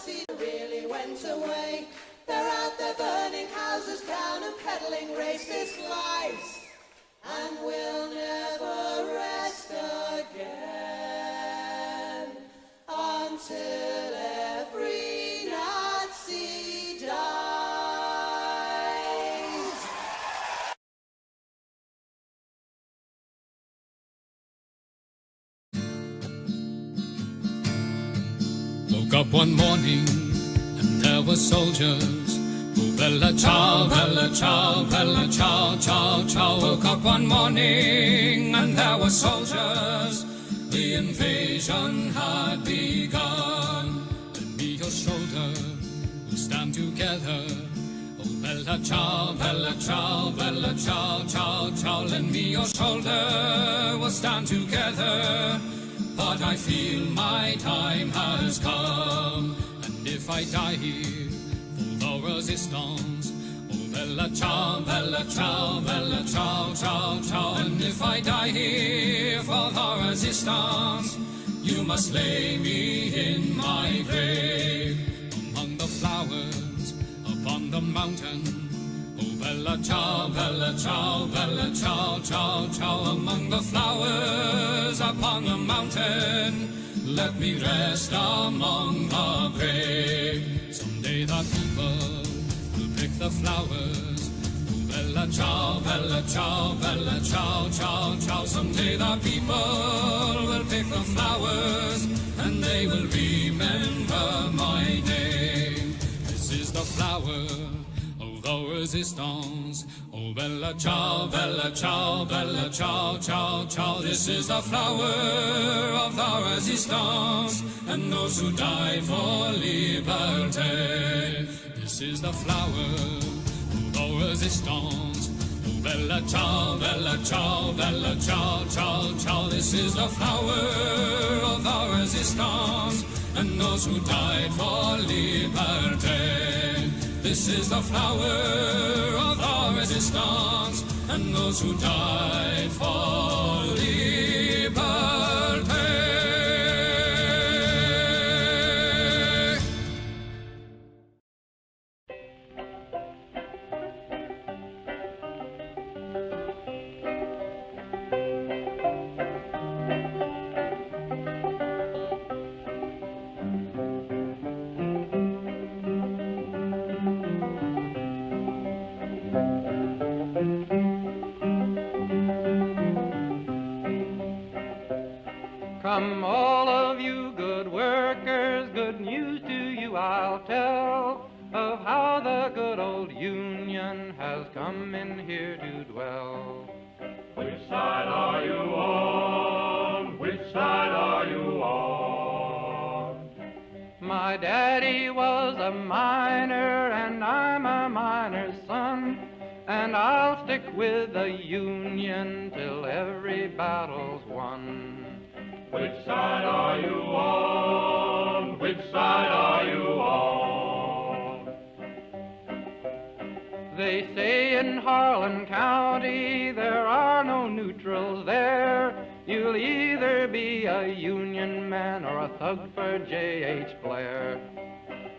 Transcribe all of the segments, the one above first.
Nazis really went away. They're out there burning houses down and peddling racist lies. And we'll never rest again until every Nazi dies. Woke up one morning and there were soldiers. Oh, bella ciao, bella ciao, bella ciao, ciao, ciao. Woke up one morning and there were soldiers. The invasion had begun. Lend me your shoulder, we'll stand together. Oh, bella ciao, bella ciao, bella ciao, ciao, ciao. Lend me your shoulder, we'll stand together. But I feel my time has come, and if I die here for the resistance, oh bella ciao, bella ciao, bella ciao, ciao, ciao. And if I die here for the resistance, you must lay me in my grave among the flowers upon the mountain. Oh bella ciao, bella ciao, bella ciao, ciao, ciao. Among the flowers upon the mountain, let me rest among the brave. Someday the people will pick the flowers. Oh bella ciao, bella ciao, bella ciao, ciao, ciao. Someday the people will pick the flowers, and they will remember my name. This is the flower of the resistance. Oh bella ciao, bella ciao, bella ciao, ciao, ciao. This is the flower of the resistance, and those who died for liberty. This is the flower of the resistance. Oh bella ciao, bella ciao, bella ciao, ciao, ciao. This is the flower of the resistance, and those who died for liberty. This is the flower of our resistance, and those who died for liberty. Come all of you good workers, good news to you I'll tell of how the good old Union has come in here to dwell. Which side are you on? Which side are you on? My daddy was a miner and I'm a miner's son, and I'll stick with the Union till every battle's won. Which side are you on? Which side are you on? They say in Harlan County there are no neutrals there. You'll either be a Union man or a thug for J.H. Blair.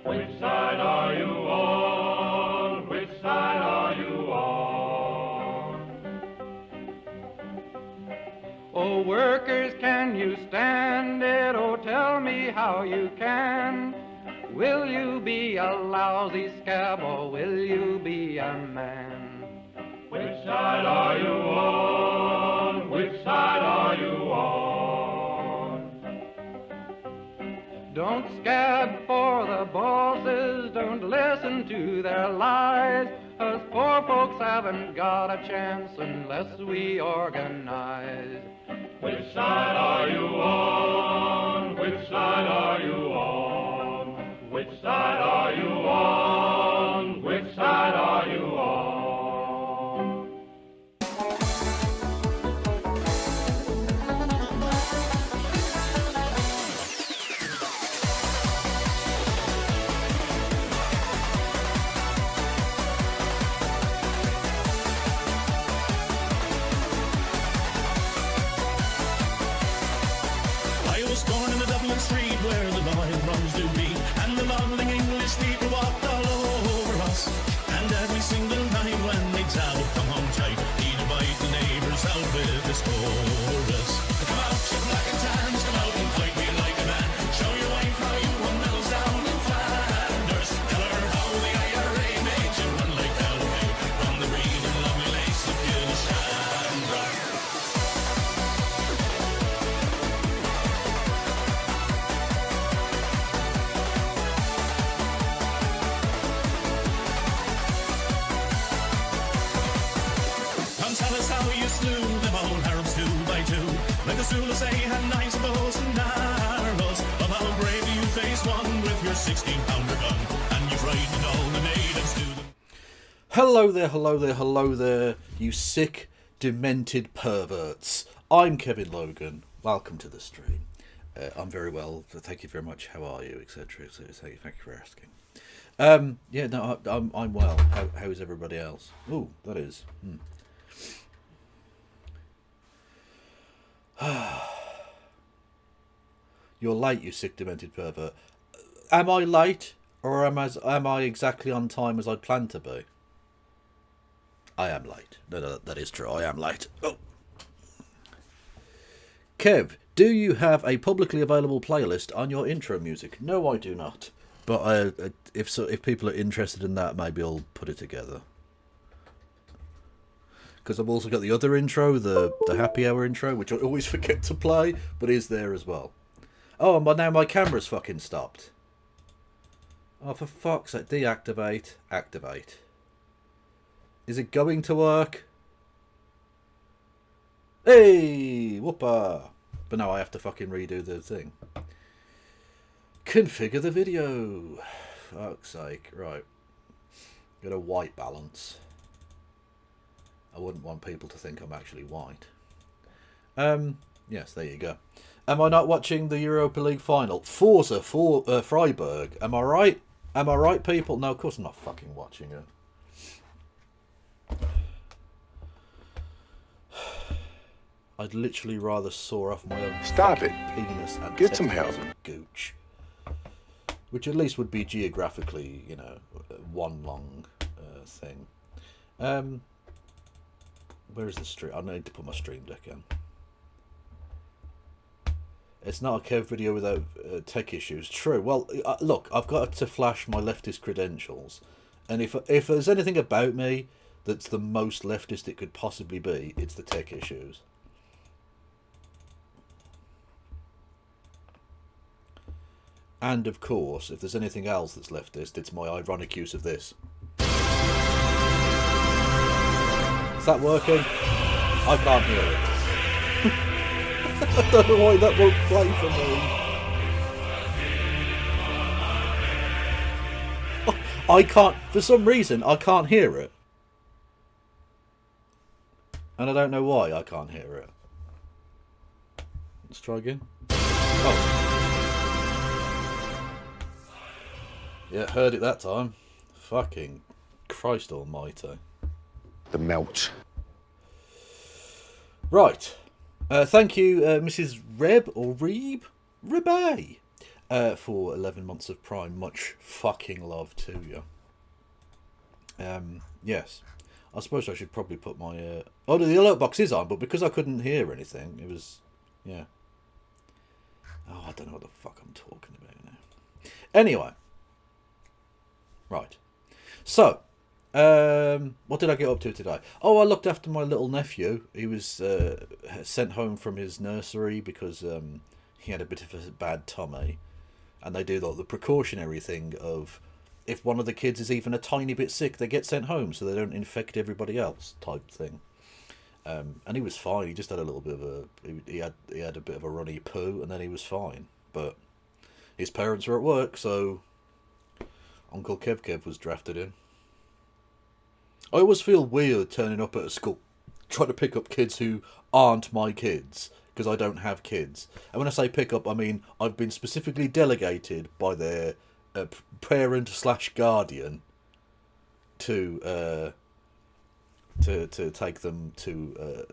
Which side are you on? Which side are you on? Oh, workers, can you stand it? Oh, tell me how you can. Will you be a lousy scab or will you be a man? Which side are you on? Which side are you on? Don't scab for the bosses, don't listen to their lies. Us poor folks haven't got a chance unless we organize. Which side are you on? Which side are you on? Which side are you on? Which side are you on? I was born in the Dublin street where the Lion runs. how you slew them all Arabs 2 by 2. Like the Zulu say, had knives and bows and arrows. Of how brave you face one with your 16-pounder gun, and you frightened all the natives to them. Hello there, hello there, hello there, you sick, demented perverts. I'm Kevin Logan. Welcome to the stream. I'm very well, thank you very much. How are you, etc. Thank you for asking. Yeah, no, I'm well. How is everybody else? Ooh, that is. You're late, you sick, demented pervert. Am I late, or am I exactly on time as I'd planned to be? I am late. No, that is true. I am late. Oh. Kev, do you have a publicly available playlist on your intro music? No, I do not. But if people are interested in that, maybe I'll put it together. Because I've also got the other intro, the happy hour intro, which I always forget to play, but is there as well. Oh, but now my camera's fucking stopped. Oh, for fuck's sake. Deactivate. Activate. Is it going to work? Hey! Whoopa! But no, I have to fucking redo the thing. Configure the video. Fuck's sake. Right. Got a white balance. I wouldn't want people to think I'm actually white. Yes, there you go. Am I not watching the Europa League final? Forza for Freiburg. Am I right? Am I right, people? No, of course I'm not fucking watching it. I'd literally rather saw off my own penis and get some help. Gooch. Which at least would be geographically, you know, one long thing. Where is the stream? I need to put my stream deck in. It's not a Kev video without tech issues. True. Well, look, I've got to flash my leftist credentials. And if there's anything about me that's the most leftist it could possibly be, it's the tech issues. And of course, if there's anything else that's leftist, it's my ironic use of this. Is that working? I can't hear it. I don't know why that won't play for me. I can't, for some reason, I can't hear it. And I don't know why I can't hear it. Let's try again. Oh. Yeah, heard it that time. Fucking Christ almighty. The melt. Right. Thank you, Mrs. Reb, or Reeb? Rebay, for 11 months of Prime. Much fucking love to you. Yes. I suppose I should probably put my... Oh, no, the alert box is on, but because I couldn't hear anything, it was... Yeah. Oh, I don't know what the fuck I'm talking about now. Anyway. Right. So, what did I get up to today? Oh, I looked after my little nephew. He was sent home from his nursery because he had a bit of a bad tummy. And they do the precautionary thing of, if one of the kids is even a tiny bit sick, they get sent home so they don't infect everybody else type thing. And he was fine. He just had a little bit of a... He had a bit of a runny poo, and then he was fine. But his parents were at work, so... Uncle Kev was drafted in. I always feel weird turning up at a school trying to pick up kids who aren't my kids, because I don't have kids. And when I say pick up, I mean I've been specifically delegated by their parent/guardian to take them to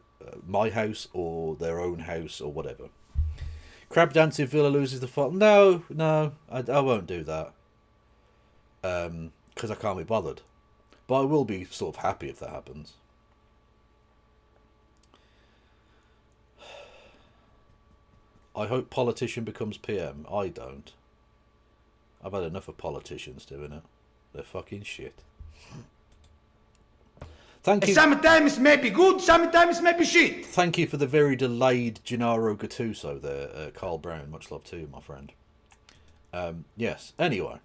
my house or their own house or whatever. Crab dance if Villa loses the fight. No, I won't do that. Because I can't be bothered. But I will be sort of happy if that happens. I hope politician becomes PM. I don't. I've had enough of politicians doing it. They're fucking shit. Thank you. Sometimes it may be good, sometimes it may be shit. Thank you for the very delayed Gennaro Gattuso there, Carl Brown. Much love to you, my friend. Yes, anyway.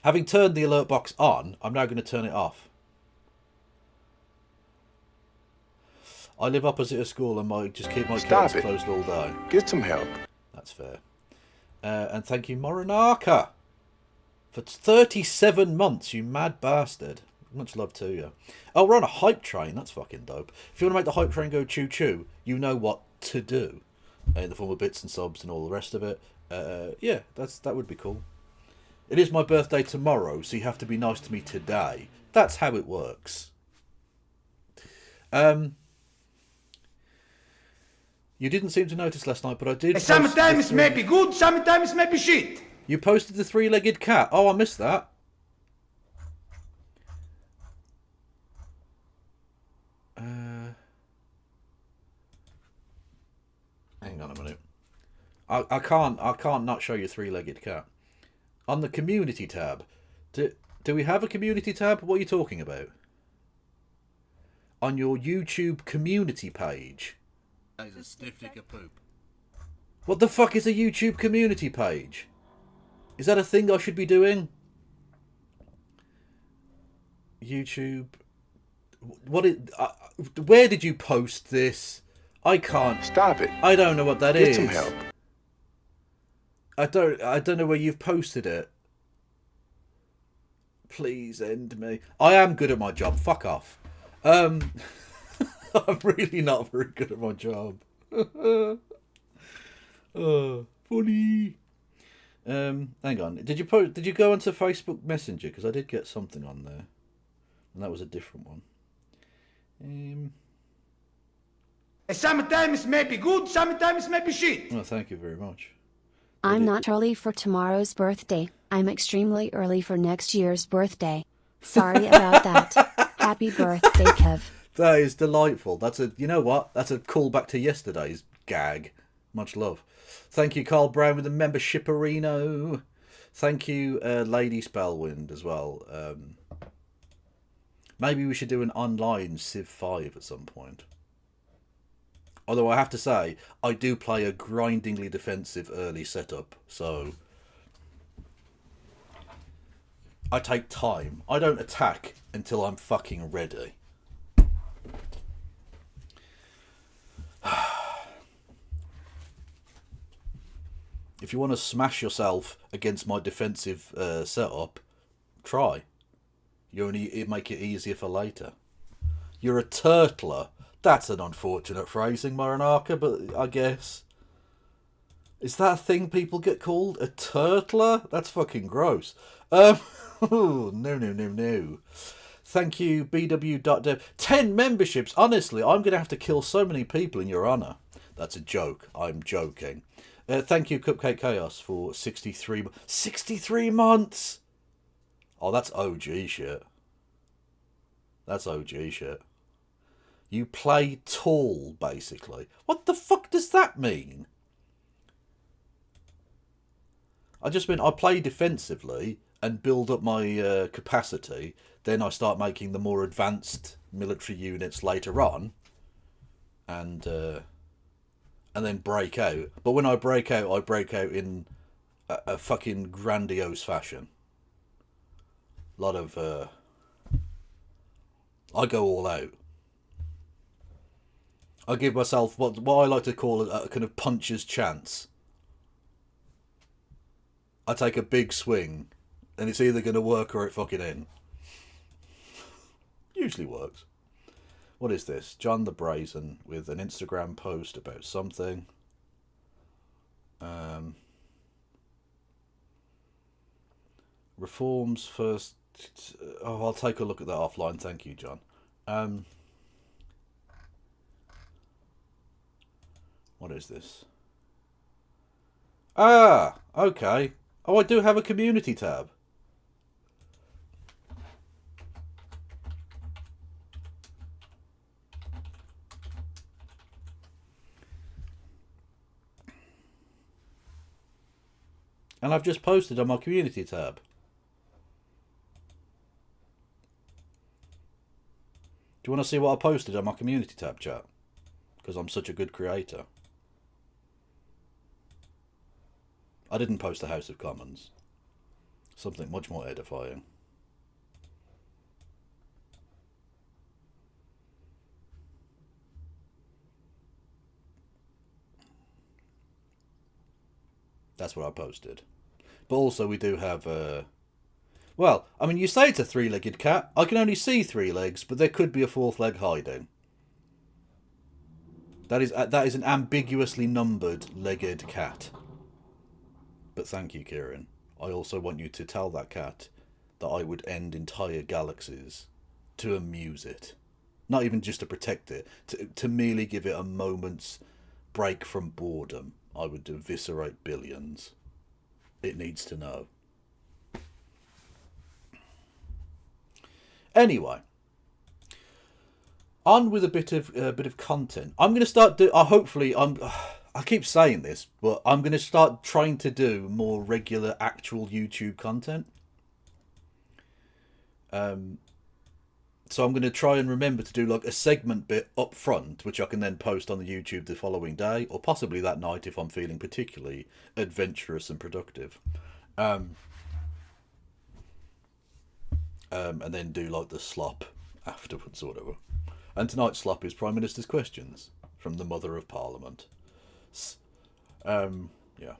Having turned the alert box on, I'm now going to turn it off. I live opposite a school and I just keep my Stop curtains it. closed all day. Get some help. That's fair. And thank you, Morinaka, for 37 months, you mad bastard. Much love to you. Oh, we're on a hype train. That's fucking dope. If you want to make the hype train go choo-choo, you know what to do. In the form of bits and subs and all the rest of it. Yeah, that would be cool. It is my birthday tomorrow, so you have to be nice to me today. That's how it works. You didn't seem to notice last night, but I did. Sometimes may be good, sometimes may be shit. You posted the three-legged cat. Oh, I missed that. Hang on a minute. I can't not show you three-legged cat. On the community tab. Do we have a community tab? What are you talking about? On your YouTube community page. That is a stiff dick of poop. What the fuck is a YouTube community page? Is that a thing I should be doing? YouTube. Where did you post this? I can't. Stop it. I don't know what that is. Get some help. I don't know where you've posted it. Please end me. I am good at my job. Fuck off. I'm really not very good at my job. Funny. Hang on. Did you go onto Facebook Messenger? Because I did get something on there, and that was a different one. Sometimes may be good, sometimes may be shit. Oh, thank you very much. I'm not early for tomorrow's birthday. I'm extremely early for next year's birthday. Sorry about that. Happy birthday, Kev. That is delightful. You know what? That's a callback to yesterday's gag. Much love. Thank you, Carl Brown, with the membership arena. Thank you, Lady Spellwind, as well. Maybe we should do an online Civ 5 at some point. Although I have to say, I do play a grindingly defensive early setup, so I take time. I don't attack until I'm fucking ready. If you want to smash yourself against my defensive setup, try. It make it easier for later. You're a turtler. That's an unfortunate phrasing, Morinaka, but I guess. Is that a thing people get called? A turtler? That's fucking gross. No. Thank you, BW.dev. 10 memberships. Honestly, I'm going to have to kill so many people in your honour. That's a joke. I'm joking. Thank you, Cupcake Chaos, for 63 months! Oh, that's OG shit. That's OG shit. You play tall, basically. What the fuck does that mean? I play defensively and build up my capacity. Then I start making the more advanced military units later on. And then break out. But when I break out in a fucking grandiose fashion. A lot of... I go all out. I give myself what I like to call a kind of puncher's chance. I take a big swing, and it's either going to work or it fucking ain't. Usually works. What is this? John the Brazen with an Instagram post about something. Reforms first. Oh, I'll take a look at that offline. Thank you, John. What is this? Ah, okay. Oh, I do have a community tab. And I've just posted on my community tab. Do you want to see what I posted on my community tab, chat? Because I'm such a good creator. I didn't post the House of Commons. Something much more edifying. That's what I posted. But also we do have... well, I mean, you say it's a three-legged cat. I can only see three legs, but there could be a fourth leg hiding. That is an ambiguously numbered legged cat. But thank you, Kieran. I also want you to tell that cat that I would end entire galaxies to amuse it. Not even just to protect it, to merely give it a moment's break from boredom. I would eviscerate billions. It needs to know. Anyway, on with a bit of content. I'm going to start hopefully I keep saying this, but I'm going to start trying to do more regular actual YouTube content. So I'm going to try and remember to do like a segment bit up front, which I can then post on the YouTube the following day, or possibly that night if I'm feeling particularly adventurous and productive. And then do like the slop afterwards or whatever. And tonight's slop is Prime Minister's questions from the Mother of Parliament. Yeah.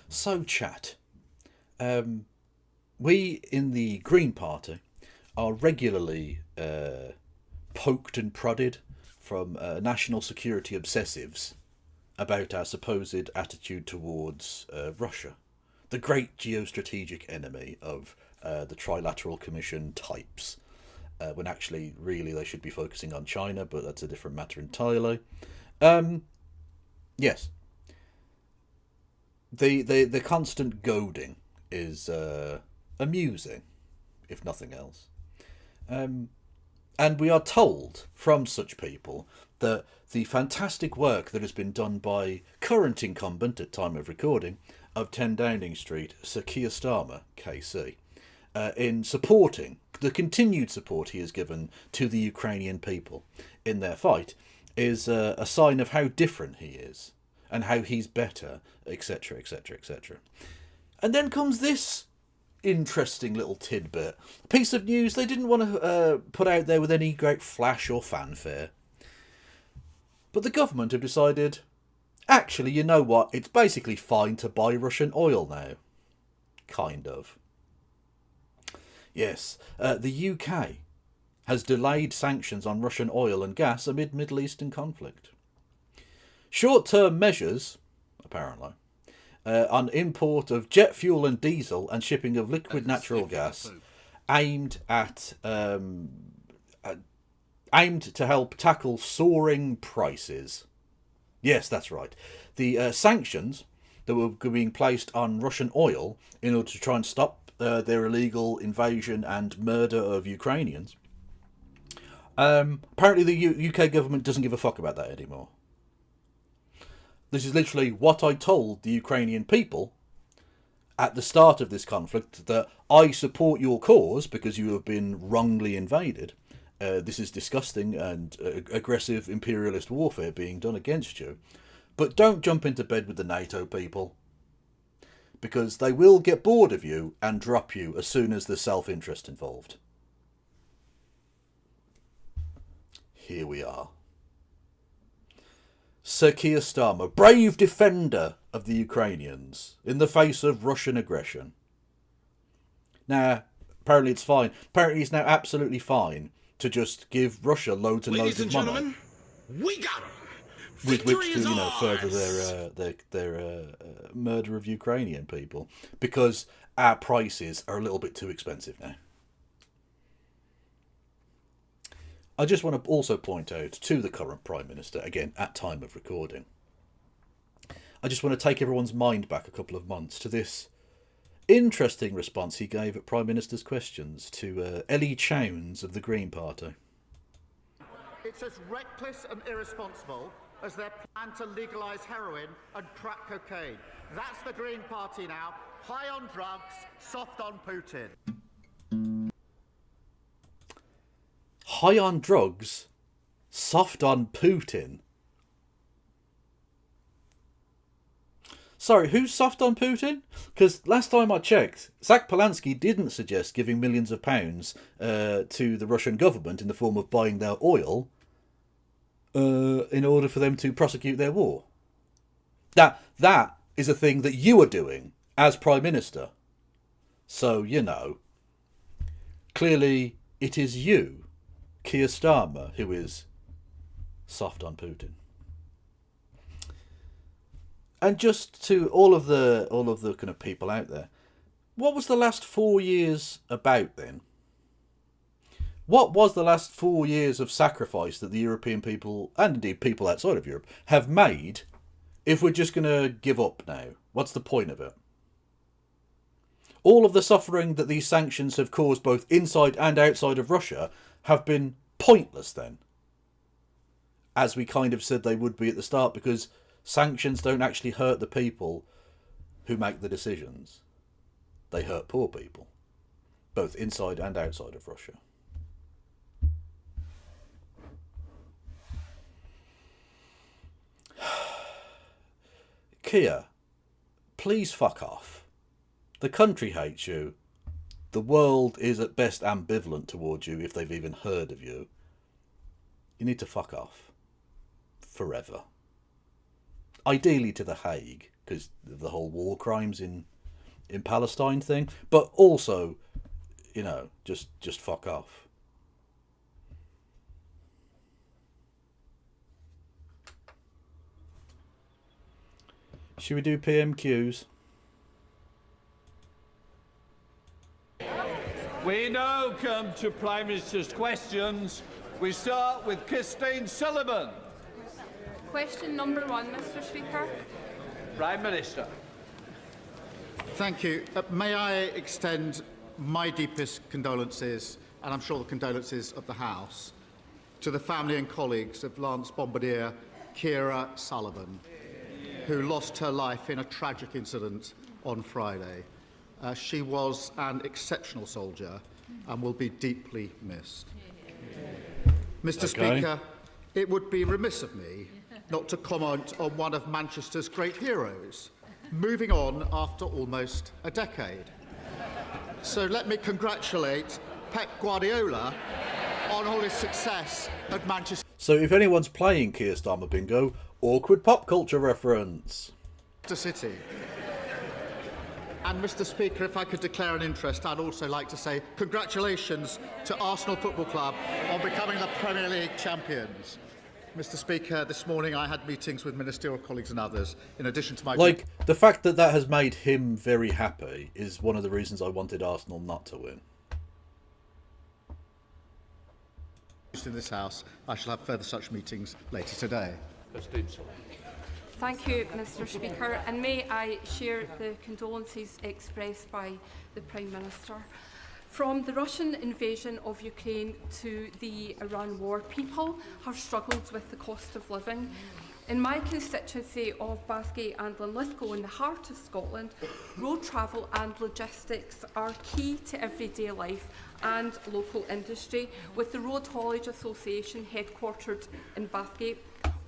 So, chat. We in the Green Party are regularly poked and prodded from national security obsessives about our supposed attitude towards Russia, the great geostrategic enemy of the Trilateral Commission types, when actually, really, they should be focusing on China, but that's a different matter entirely. Yes. The constant goading is amusing, if nothing else. And we are told from such people that the fantastic work that has been done by current incumbent at time of recording of 10 Downing Street, Sir Keir Starmer, KC, in supporting the continued support he has given to the Ukrainian people in their fight, is a sign of how different he is and how he's better, etc., etc., etc. And then comes this interesting little tidbit, a piece of news they didn't want to put out there with any great flash or fanfare. But the government have decided, actually, you know what, it's basically fine to buy Russian oil now. Kind of. Yes, the UK has delayed sanctions on Russian oil and gas amid Middle Eastern conflict. Short-term measures, apparently, on import of jet fuel and diesel and shipping of liquid natural gas aimed to help tackle soaring prices. Yes, that's right. The sanctions that were being placed on Russian oil in order to try and stop their illegal invasion and murder of Ukrainians. Apparently the UK government doesn't give a fuck about that anymore. This is literally what I told the Ukrainian people at the start of this conflict, that I support your cause because you have been wrongly invaded. This is disgusting and aggressive imperialist warfare being done against you. But don't jump into bed with the NATO people, because they will get bored of you and drop you as soon as there's self-interest involved. Here we are. Sir Keir Starmer, brave defender of the Ukrainians in the face of Russian aggression. Now, apparently it's fine. Apparently it's now absolutely fine to just give Russia loads and loads of money. Ladies and gentlemen, we got 'em. With which to, further their murder of Ukrainian people, because our prices are a little bit too expensive now. I just want to also point out to the current Prime Minister, again, at time of recording, I just want to take everyone's mind back a couple of months to this interesting response he gave at Prime Minister's questions to Ellie Chowns of the Green Party. It's as reckless and irresponsible as their plan to legalise heroin and crack cocaine. That's the Green Party now. High on drugs, soft on Putin. High on drugs, soft on Putin. Sorry, who's soft on Putin? Because last time I checked, Zach Polanski didn't suggest giving millions of pounds to the Russian government in the form of buying their oil. in order for them to prosecute their war. That is a thing that you are doing as Prime Minister. So, you know, clearly it is you, Keir Starmer, who is soft on Putin. And just to all of the kind of people out there, what was the last 4 years about then? What was the last 4 years of sacrifice that the European people, and indeed people outside of Europe, have made if we're just going to give up now? What's the point of it? All of the suffering that these sanctions have caused both inside and outside of Russia have been pointless then. As we kind of said they would be at the start, because sanctions don't actually hurt the people who make the decisions. They hurt poor people, both inside and outside of Russia. Keir, please fuck off. The country hates you. The world is at best ambivalent towards you if they've even heard of you. You need to fuck off. Forever. Ideally to The Hague, because of the whole war crimes in Palestine thing. But also, you know, just fuck off. Should we do PMQs? We now come to Prime Minister's questions. We start with Christine Sullivan. Question number 1, Mr. Speaker. Prime Minister. Thank you. May I extend my deepest condolences, and I'm sure the condolences of the House, to the family and colleagues of Lance Bombardier Ciara Sullivan, who lost her life in a tragic incident on Friday. She was an exceptional soldier and will be deeply missed. Mr. Speaker, it would be remiss of me not to comment on one of Manchester's great heroes, moving on after almost a decade. So let me congratulate Pep Guardiola on all his success at Manchester So if anyone's playing Keir Starmer Bingo, awkward pop culture reference. City. And Mr. Speaker, if I could declare an interest, I'd also like to say congratulations to Arsenal Football Club on becoming the Premier League champions. Mr. Speaker, this morning I had meetings with ministerial colleagues and others, in addition to my... Like, the fact that that has made him very happy is one of the reasons I wanted Arsenal not to win. In this House, I shall have further such meetings later today. Thank you, Mr. Speaker, and may I share the condolences expressed by the Prime Minister. From the Russian invasion of Ukraine to the Iran war, people have struggled with the cost of living. In my constituency of Bathgate and Linlithgow, in the heart of Scotland, road travel and logistics are key to everyday life and local industry, with the Road Haulage Association headquartered in Bathgate.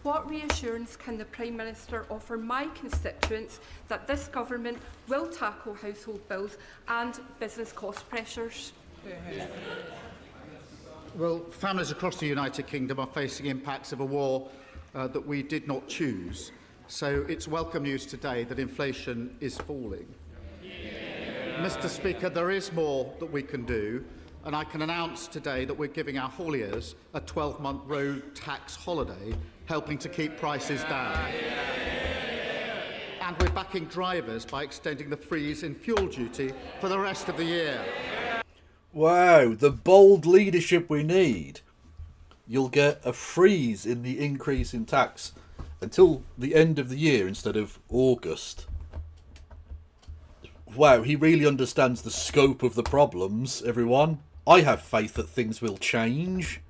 What reassurance can the Prime Minister offer my constituents that this government will tackle household bills and business cost pressures? Well, families across the United Kingdom are facing impacts of a war that we did not choose. So it's welcome news today that inflation is falling. Mr. Speaker, there is more that we can do, and I can announce today that we're giving our hauliers a 12-month road tax holiday, helping to keep prices down. And we're backing drivers by extending the freeze in fuel duty for the rest of the year. Wow, the bold leadership we need. You'll get a freeze in the increase in tax until the end of the year instead of August. Wow, he really understands the scope of the problems, everyone. I have faith that things will change.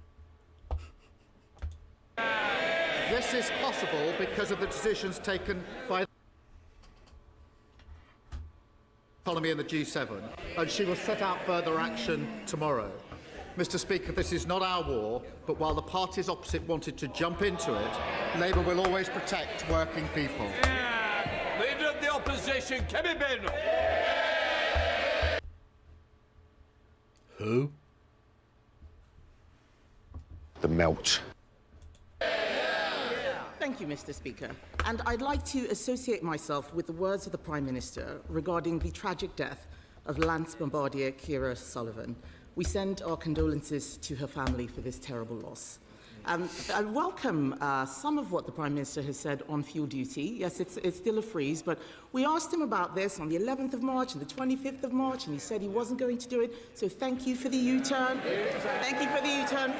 This is possible because of the decisions taken by the economy and the G7, and she will set out further action tomorrow. Mr. Speaker, this is not our war, but while the parties opposite wanted to jump into it, Labour will always protect working people. Leader of the Opposition, Kemi Beno. The melt. Thank you, Mr. Speaker. And I'd like to associate myself with the words of the Prime Minister regarding the tragic death of Lance Bombardier Kira Sullivan. We send our condolences to her family for this terrible loss. I welcome some of what the Prime Minister has said on fuel duty. Yes, it's still a freeze, but we asked him about this on the 11th of March and the 25th of March, and he said he wasn't going to do it. So thank you for the U-turn. Thank you for the U-turn.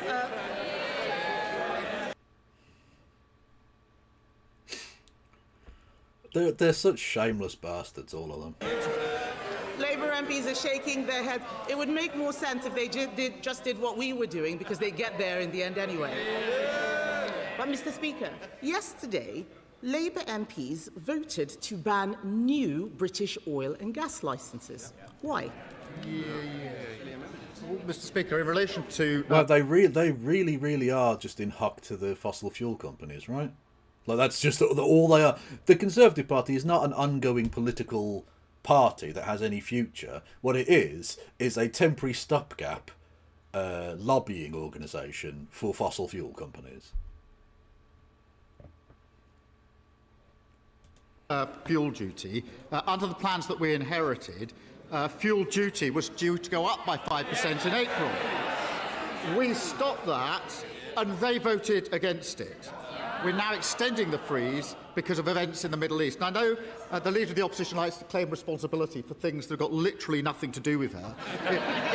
They're such shameless bastards, all of them. Labour MPs are shaking their heads. It would make more sense if they just did what we were doing, because they get there in the end anyway. But, Mr. Speaker, yesterday, Labour MPs voted to ban new British oil and gas licences. Why? Well, Mr. Speaker, in relation to... Well, they really are just in hock to the fossil fuel companies, right? Like, that's just all they are. The Conservative Party is not an ongoing political party that has any future. What it is a temporary stopgap lobbying organisation for fossil fuel companies. Fuel duty. Under the plans that we inherited, fuel duty was due to go up by 5% in April. We stopped that, and they voted against it. We're now extending the freeze because of events in the Middle East. And I know the Leader of the Opposition likes to claim responsibility for things that have got literally nothing to do with her.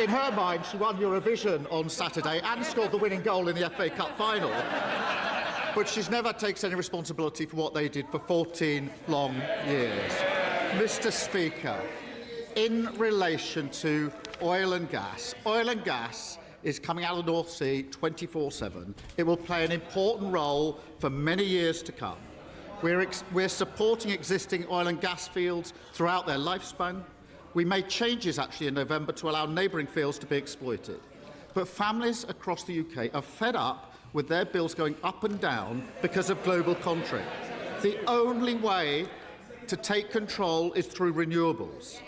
In her mind, she won Eurovision on Saturday and scored the winning goal in the FA Cup final. But she's never takes any responsibility for what they did for 14 long years. Mr. Speaker, in relation to oil and gas is coming out of the North Sea 24/7. It will play an important role for many years to come. We're supporting existing oil and gas fields throughout their lifespan. We made changes actually in November to allow neighbouring fields to be exploited. But families across the UK are fed up with their bills going up and down because of global conflict. The only way to take control is through renewables.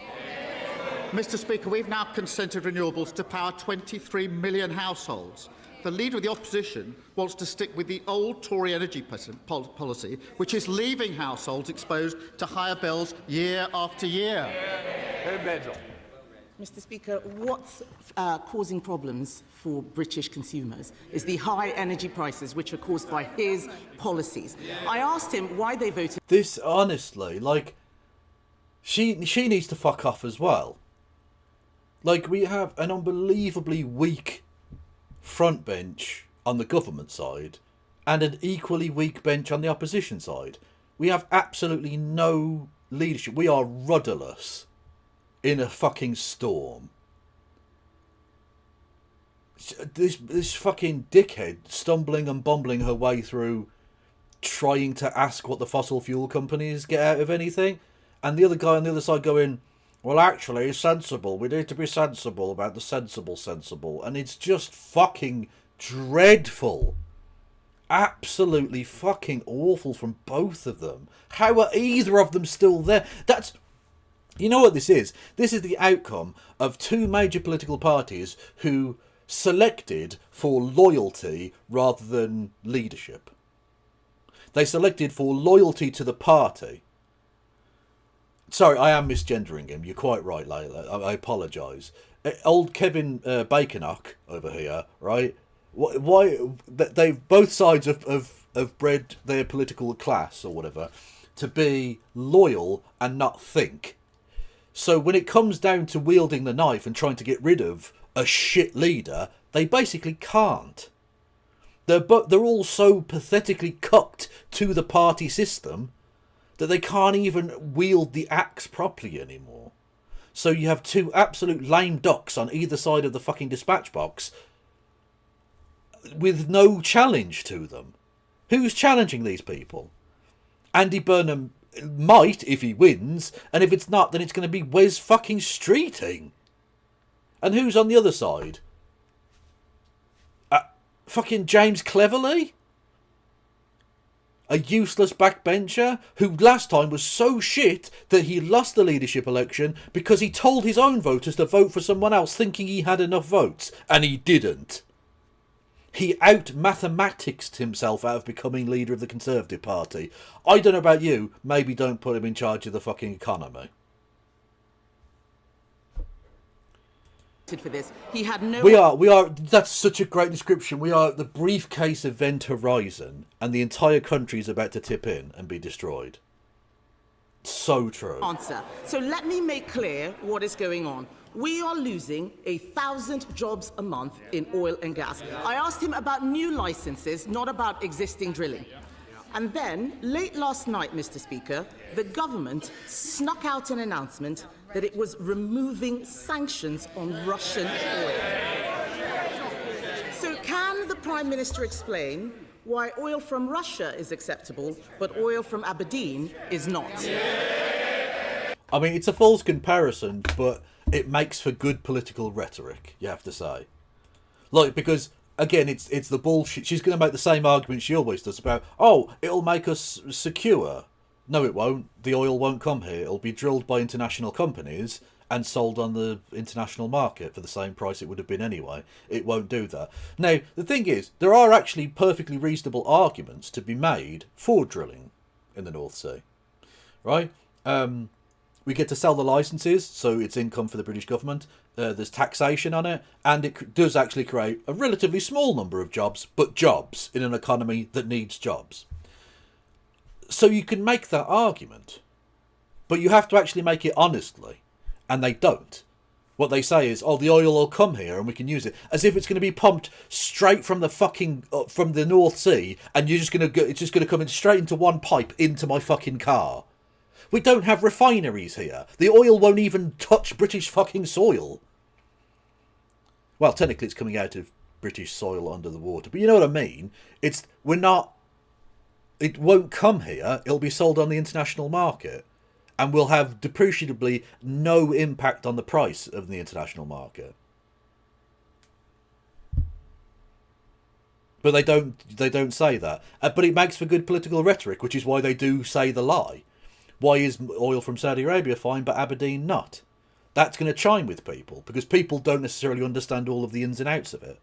Mr. Speaker, we've now consented renewables to power 23 million households. The Leader of the Opposition wants to stick with the old Tory energy policy, which is leaving households exposed to higher bills year after year. Mr. Speaker, what's causing problems for British consumers is the high energy prices, which are caused by his policies. I asked him why they voted... This, honestly, like, she needs to fuck off as well. Like, we have an unbelievably weak front bench on the government side and an equally weak bench on the opposition side. We have absolutely no leadership. We are rudderless in a fucking storm. This fucking dickhead stumbling and bumbling her way through trying to ask what the fossil fuel companies get out of anything, and the other guy on the other side going, well, actually, sensible. We need to be sensible about the sensible. And it's just fucking dreadful. Absolutely fucking awful from both of them. How are either of them still there? That's... You know what this is? This is the outcome of two major political parties who selected for loyalty rather than leadership. They selected for loyalty to the party. Sorry, I am misgendering him. You're quite right, Layla. I apologise. Old Kevin Baconock over here, right? Why they've both sides have bred their political class or whatever to be loyal and not think. So when it comes down to wielding the knife and trying to get rid of a shit leader, they basically can't. They're all so pathetically cucked to the party system that they can't even wield the axe properly anymore. So you have two absolute lame ducks on either side of the fucking dispatch box with no challenge to them. Who's challenging these people? Andy Burnham might if he wins, and if it's not, then it's going to be Wes fucking Streeting. And who's on the other side? Fucking James Cleverly? A useless backbencher who last time was so shit that he lost the leadership election because he told his own voters to vote for someone else thinking he had enough votes, and he didn't. He out-mathematicsed himself out of becoming leader of the Conservative Party. I don't know about you, maybe don't put him in charge of the fucking economy. For this. He had no... We are, that's such a great description. We are the briefcase event horizon, and the entire country is about to tip in and be destroyed. So true. Answer. So let me make clear what is going on. We are losing 1,000 jobs a month in oil and gas. I asked him about new licenses, not about existing drilling. And then, late last night, Mr. Speaker, the government snuck out an announcement that it was removing sanctions on Russian oil. So can the Prime Minister explain why oil from Russia is acceptable, but oil from Aberdeen is not? I mean, it's a false comparison, but it makes for good political rhetoric, you have to say. Like, because, again, it's the bullshit. She's going to make the same argument she always does about, oh, it'll make us secure. No, it won't. The oil won't come here. It'll be drilled by international companies and sold on the international market for the same price it would have been anyway. It won't do that. Now, the thing is, there are actually perfectly reasonable arguments to be made for drilling in the North Sea. Right? We get to sell the licenses, so it's income for the British government. There's taxation on it, and it does actually create a relatively small number of jobs, but jobs in an economy that needs jobs. So you can make that argument, but you have to actually make it honestly, and they don't. What they say is, oh, the oil will come here and we can use it, as if it's going to be pumped straight from the fucking from the North Sea, and it's just going to come in straight into one pipe into my fucking car. We don't have refineries here. The oil won't even touch British fucking soil. Well, technically it's coming out of British soil under the water, but you know what I mean? It won't come here. It'll be sold on the international market, and will have depreciably no impact on the price of the international market. But they don't say that. But it makes for good political rhetoric, which is why they do say the lie. Why is oil from Saudi Arabia fine but Aberdeen not? That's going to chime with people, because people don't necessarily understand all of the ins and outs of it.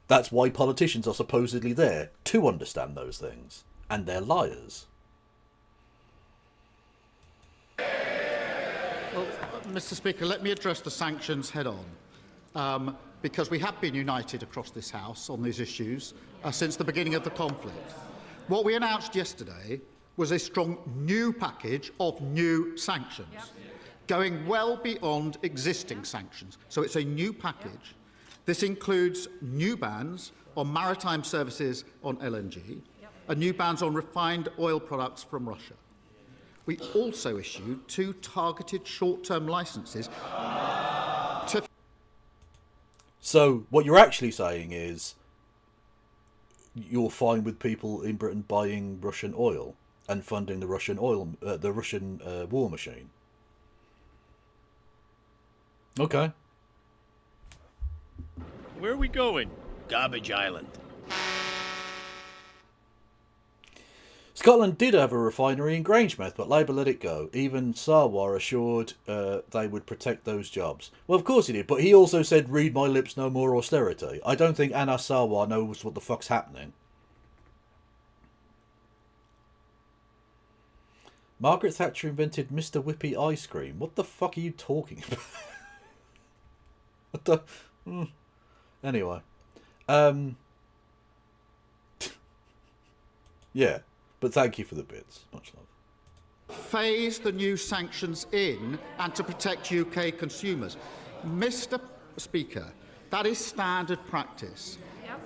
That's why politicians are supposedly there, to understand those things. And they're liars. Well, Mr. Speaker, let me address the sanctions head on, because we have been united across this House on these issues since the beginning of the conflict. What we announced yesterday was a strong new package of new sanctions, going well beyond existing sanctions. So it's a new package. This includes new bans on maritime services on LNG, and new bans on refined oil products from Russia. We also issued 2 targeted short-term licenses to... So what you're actually saying is you're fine with people in Britain buying Russian oil and funding the Russian war machine. Okay. Where are we going? Garbage Island. Scotland did have a refinery in Grangemouth, but Labour let it go. Even Sarwar assured they would protect those jobs. Well, of course he did, but he also said, read my lips, no more austerity. I don't think Anna Sarwar knows what the fuck's happening. Margaret Thatcher invented Mr. Whippy ice cream. What the fuck are you talking about? What the... Anyway. Yeah. But thank you for the bits. Much love. Phase the new sanctions in and to protect UK consumers. Mr. Speaker, that is standard practice.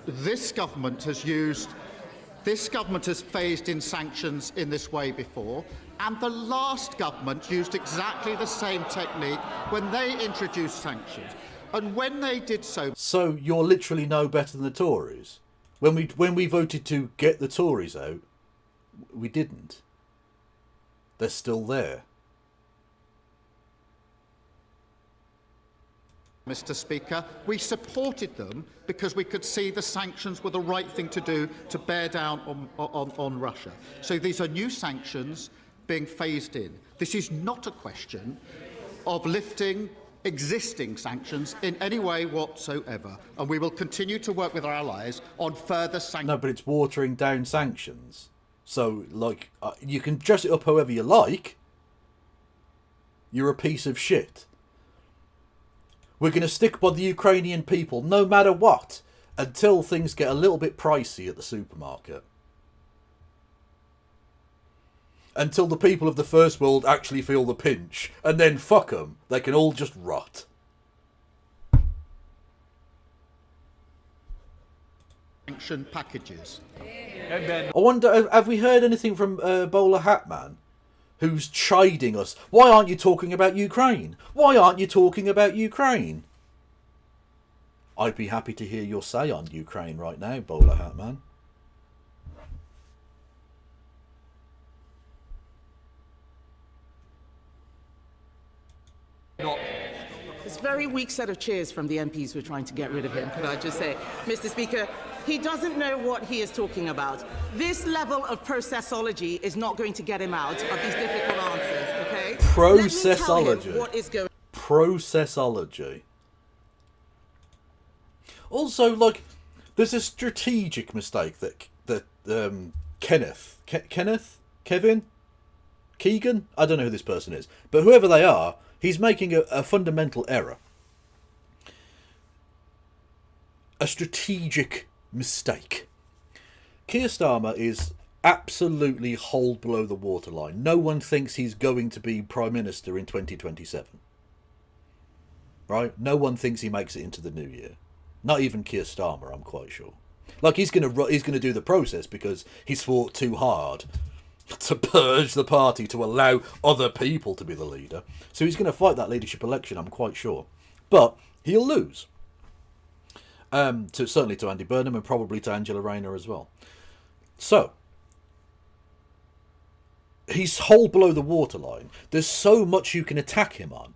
This government has phased in sanctions in this way before, and the last government used exactly the same technique when they introduced sanctions. And when they did so... So you're literally no better than the Tories? When we voted to get the Tories out, we didn't. They're still there. Mr. Speaker, we supported them because we could see the sanctions were the right thing to do to bear down on Russia. So these are new sanctions being phased in. This is not a question of lifting existing sanctions in any way whatsoever, and we will continue to work with our allies on further sanctions. No, but it's watering down sanctions. So, like, you can dress it up however you like. You're a piece of shit. We're going to stick by the Ukrainian people no matter what, until things get a little bit pricey at the supermarket. Until the people of the first world actually feel the pinch, and then fuck them. They can all just rot. Sanction packages. I wonder, have we heard anything from Bowler Hatman, who's chiding us? Why aren't you talking about Ukraine? Why aren't you talking about Ukraine? I'd be happy to hear your say on Ukraine right now, Bowler Hatman. It's a very weak set of cheers from the MPs who are trying to get rid of him, could I just say. Mr. Speaker, he doesn't know what he is talking about. This level of processology is not going to get him out of these difficult answers, okay? Processology. Let me tell him what is going. Processology. Also, like, there's a strategic mistake that Kevin? Keegan? I don't know who this person is. But whoever they are, he's making a fundamental error. A strategic mistake. Keir Starmer is absolutely hold below the waterline. No one thinks he's going to be Prime Minister in 2027. Right? No one thinks he makes it into the new year. Not even Keir Starmer, I'm quite sure. Like, he's gonna do the process because he's fought too hard to purge the party to allow other people to be the leader. So he's going to fight that leadership election, I'm quite sure. But he'll lose. Certainly to Andy Burnham and probably to Angela Rayner as well. So, he's hold below the waterline. There's so much you can attack him on.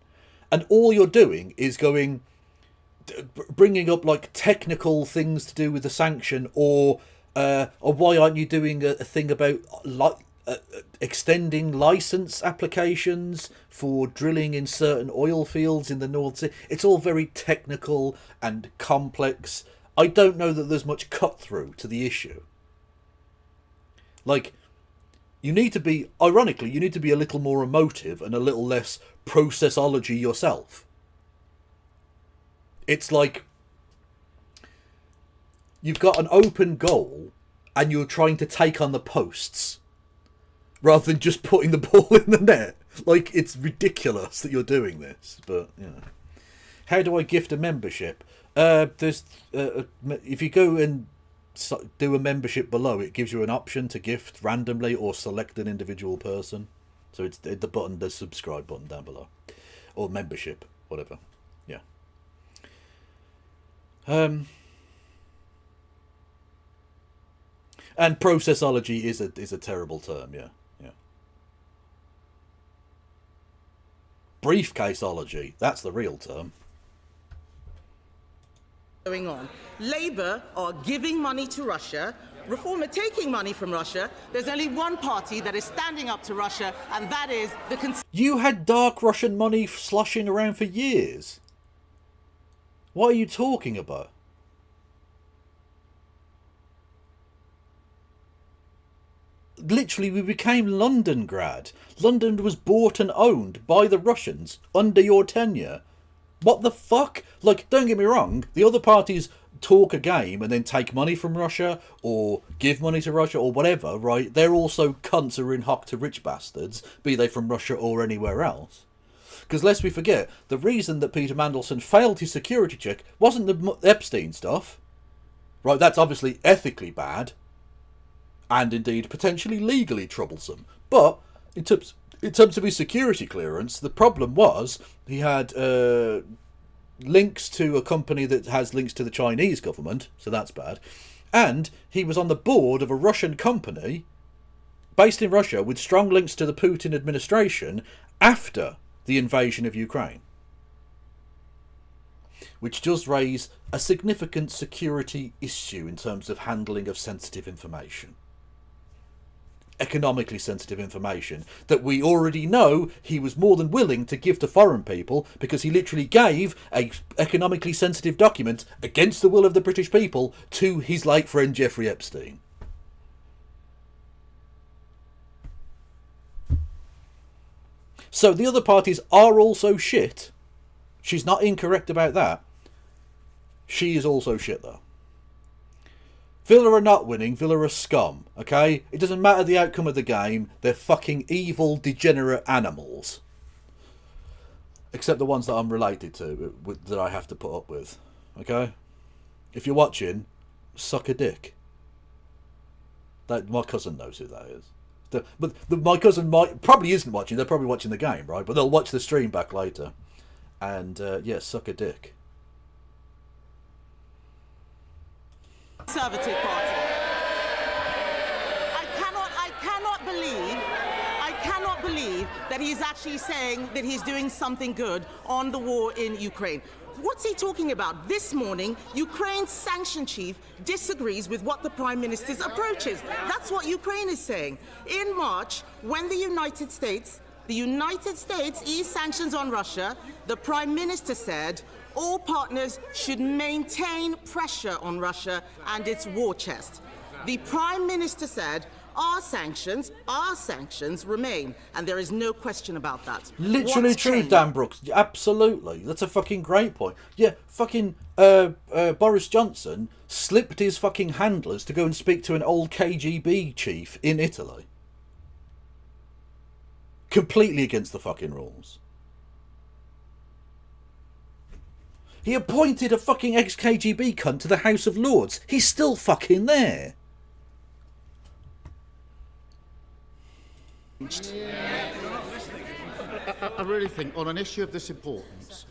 And all you're doing is bringing up like technical things to do with the sanction, or why aren't you doing a thing about extending license applications for drilling in certain oil fields in the North Sea. It's all very technical and complex. I don't know that there's much cut through to the issue. Like, you need to be, ironically, you need to be a little more emotive and a little less processology yourself. It's like you've got an open goal and you're trying to take on the posts rather than just putting the ball in the net. Like, it's ridiculous that you're doing this, but, you know. How do I gift a membership? If you go and do a membership below, it gives you an option to gift randomly or select an individual person. So it's the button, the subscribe button down below. Or membership, whatever. Yeah. And processology is a terrible term, yeah. Briefcaseology, that's the real term. Going on. Labour are giving money to Russia. Reform are taking money from Russia. There's only one party that is standing up to Russia, and that is the... You had dark Russian money sloshing around for years. What are you talking about? Literally, we became Londongrad. London was bought and owned by the Russians under your tenure. What the fuck? Like, don't get me wrong, the other parties talk a game and then take money from Russia or give money to Russia or whatever, right? They're also cunts who are in hock to rich bastards, be they from Russia or anywhere else. Because lest we forget, the reason that Peter Mandelson failed his security check wasn't the Epstein stuff. Right, that's obviously ethically bad. And indeed potentially legally troublesome. But in terms of his security clearance, the problem was he had links to a company that has links to the Chinese government, so that's bad. And he was on the board of a Russian company based in Russia with strong links to the Putin administration after the invasion of Ukraine. Which does raise a significant security issue in terms of handling of sensitive information. economically sensitive information that we already know he was more than willing to give to foreign people, because he literally gave a economically sensitive document against the will of the British people to his late friend Jeffrey Epstein. So the other parties are also shit. She's not incorrect about that. She is also shit, though. Villa are not winning. Villa are scum, okay? It doesn't matter the outcome of the game. They're fucking evil, degenerate animals. Except the ones that I'm related to, that I have to put up with, okay? If you're watching, suck a dick. My cousin knows who that is. My cousin probably isn't watching. They're probably watching the game, right? But they'll watch the stream back later. And, yeah, suck a dick. Conservative Party. I cannot believe that he's actually saying that he's doing something good on the war in Ukraine. What's he talking about? This morning, Ukraine's sanction chief disagrees with what the Prime Minister's approach is. That's what Ukraine is saying. In March, when the United States eased sanctions on Russia, the Prime Minister said all partners should maintain pressure on Russia and its war chest. The Prime Minister said, our sanctions remain, and there is no question about that. Literally true, Dan Brooks. Absolutely. That's a fucking great point. Yeah, fucking Boris Johnson slipped his fucking handlers to go and speak to an old KGB chief in Italy. Completely against the fucking rules. He appointed a fucking ex-KGB cunt to the House of Lords. He's still fucking there. I really think on an issue of this importance,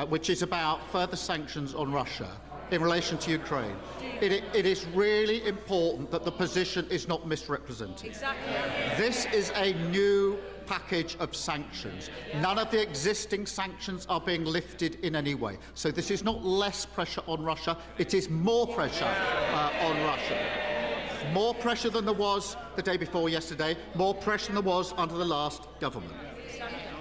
which is about further sanctions on Russia in relation to Ukraine, it is really important that the position is not misrepresented. Exactly. This is a new package of sanctions. None of the existing sanctions are being lifted in any way. So this is not less pressure on Russia, it is more pressure on Russia. More pressure than there was the day before yesterday, more pressure than there was under the last government.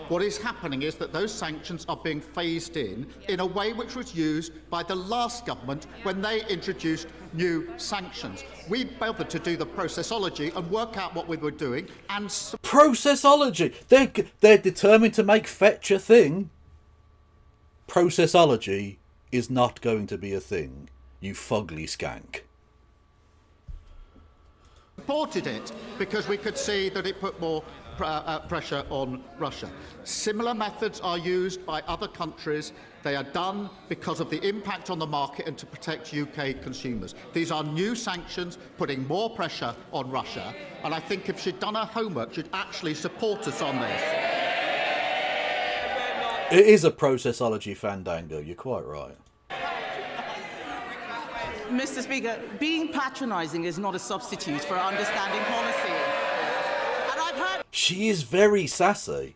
What is happening is that those sanctions are being phased in a way which was used by the last government when they introduced new sanctions. We bothered to do the processology and work out what we were doing and... Processology! They're determined to make fetch a thing. Processology is not going to be a thing, you fugly skank. Supported it because we could see that it put more pressure on Russia. Similar methods are used by other countries. They are done because of the impact on the market and to protect UK consumers. These are new sanctions putting more pressure on Russia, and I think if she'd done her homework, she'd actually support us on this. It is a processology fandango, you're quite right. Mr. Speaker, being patronising is not a substitute for understanding policy. And I've heard... She is very sassy.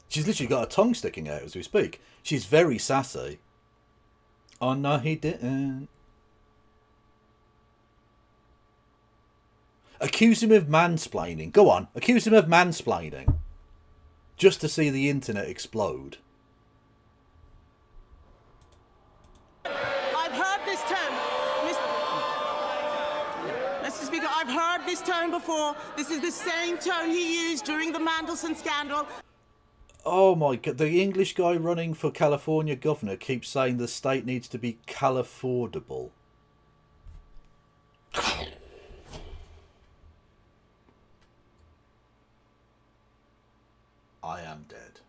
She's literally got her tongue sticking out as we speak. She's very sassy. Oh no, he didn't. Accuse him of mansplaining. Go on, accuse him of mansplaining. Just to see the internet explode. I've heard this term. Mr. Speaker, I've heard this tone before. This is the same tone he used during the Mandelson scandal. Oh my God, the English guy running for California governor keeps saying the state needs to be Califordable. I am dead.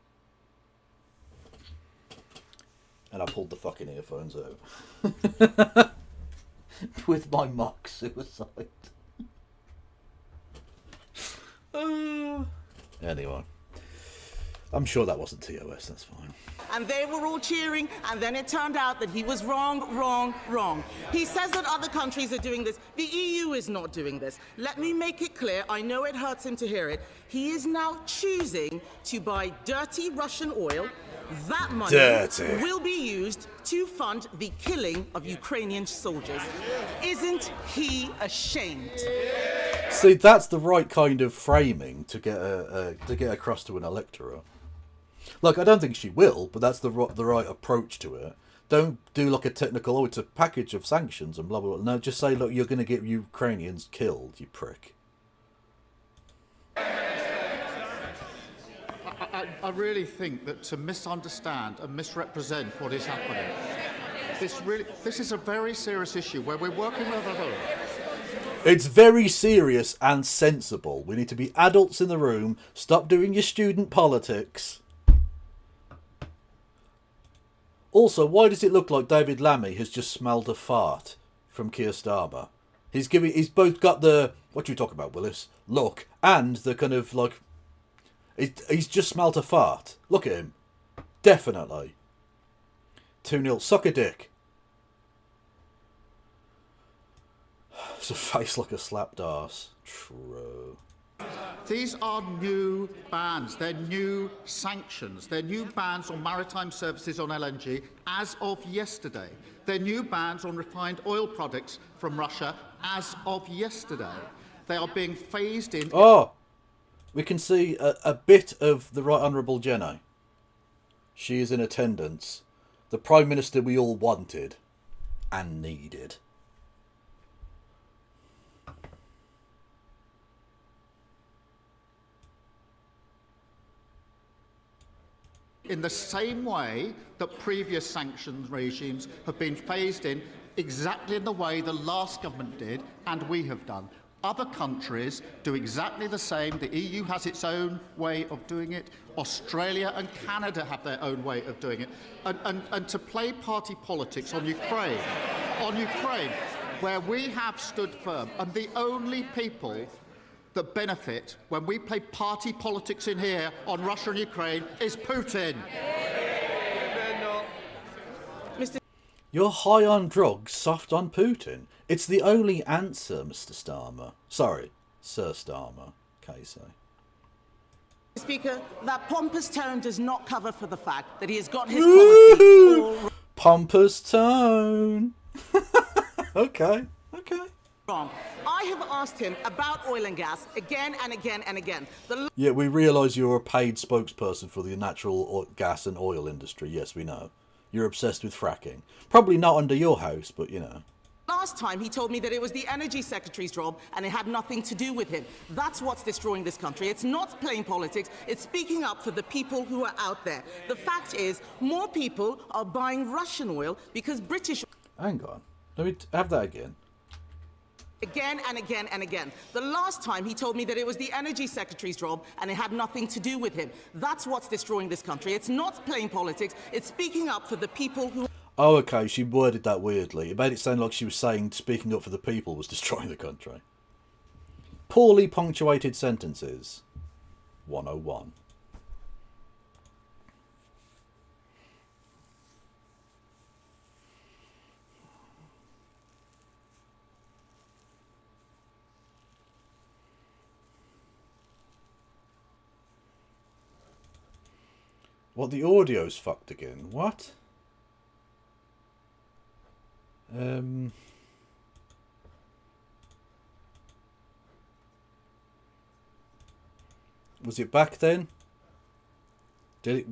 And I pulled the fucking earphones out. With my mock suicide. Anyway. I'm sure that wasn't TOS, that's fine. And they were all cheering, and then it turned out that he was wrong, wrong, wrong. He says that other countries are doing this. The EU is not doing this. Let me make it clear, I know it hurts him to hear it. He is now choosing to buy dirty Russian oil. That money will be used to fund the killing of Ukrainian soldiers. Isn't he ashamed? See, that's the right kind of framing to get across to an electorate. Like, I don't think she will, but that's the right approach to it. Don't do like a technical, oh, it's a package of sanctions and blah, blah, blah. No, just say, look, you're going to get Ukrainians killed, you prick. I really think that to misunderstand and misrepresent what is happening, this is a very serious issue where we're working with other. It's very serious and sensible. We need to be adults in the room. Stop doing your student politics. Also, why does it look like David Lammy has just smelled a fart from Keir Starmer? He's both got the, what do you talk about, Willis? Look, and the kind of like, he's just smelt a fart. Look at him. Definitely. 2-0. Suck a dick. It's a face like a slapped arse. True. These are new bans. They're new sanctions. They're new bans on maritime services on LNG as of yesterday. They're new bans on refined oil products from Russia as of yesterday. They are being phased in. Oh, we can see a bit of the Right Honourable Jenny. She is in attendance. The Prime Minister we all wanted and needed. In the same way that previous sanctions regimes have been phased in exactly in the way the last government did and we have done. Other countries do exactly the same. The EU has its own way of doing it. Australia and Canada have their own way of doing it. And to play party politics on Ukraine, where we have stood firm, and the only people that benefit when we play party politics in here on Russia and Ukraine is Putin. You're high on drugs, soft on Putin. It's the only answer, Mr. Starmer. Sorry, Sir Starmer, Casey. Speaker, that pompous tone does not cover for the fact that he has got his policy all pompous tone. Okay. wrong. I have asked him about oil and gas again and again and again. Yeah, we realise you're a paid spokesperson for the natural gas and oil industry. Yes, we know. You're obsessed with fracking. Probably not under your house, but you know. Last time he told me that it was the Energy Secretary's job and it had nothing to do with him. That's what's destroying this country. It's not playing politics. It's speaking up for the people who are out there. The fact is, more people are buying Russian oil because British... Hang on. Let me have that again. Again and again and again. The last time he told me that it was the Energy Secretary's job and it had nothing to do with him. That's what's destroying this country. It's not playing politics. It's speaking up for the people who... Oh, okay, she worded that weirdly. It made it sound like she was saying speaking up for the people was destroying the country. Poorly punctuated sentences. 101. What, the audio's fucked again? What? Was it back then?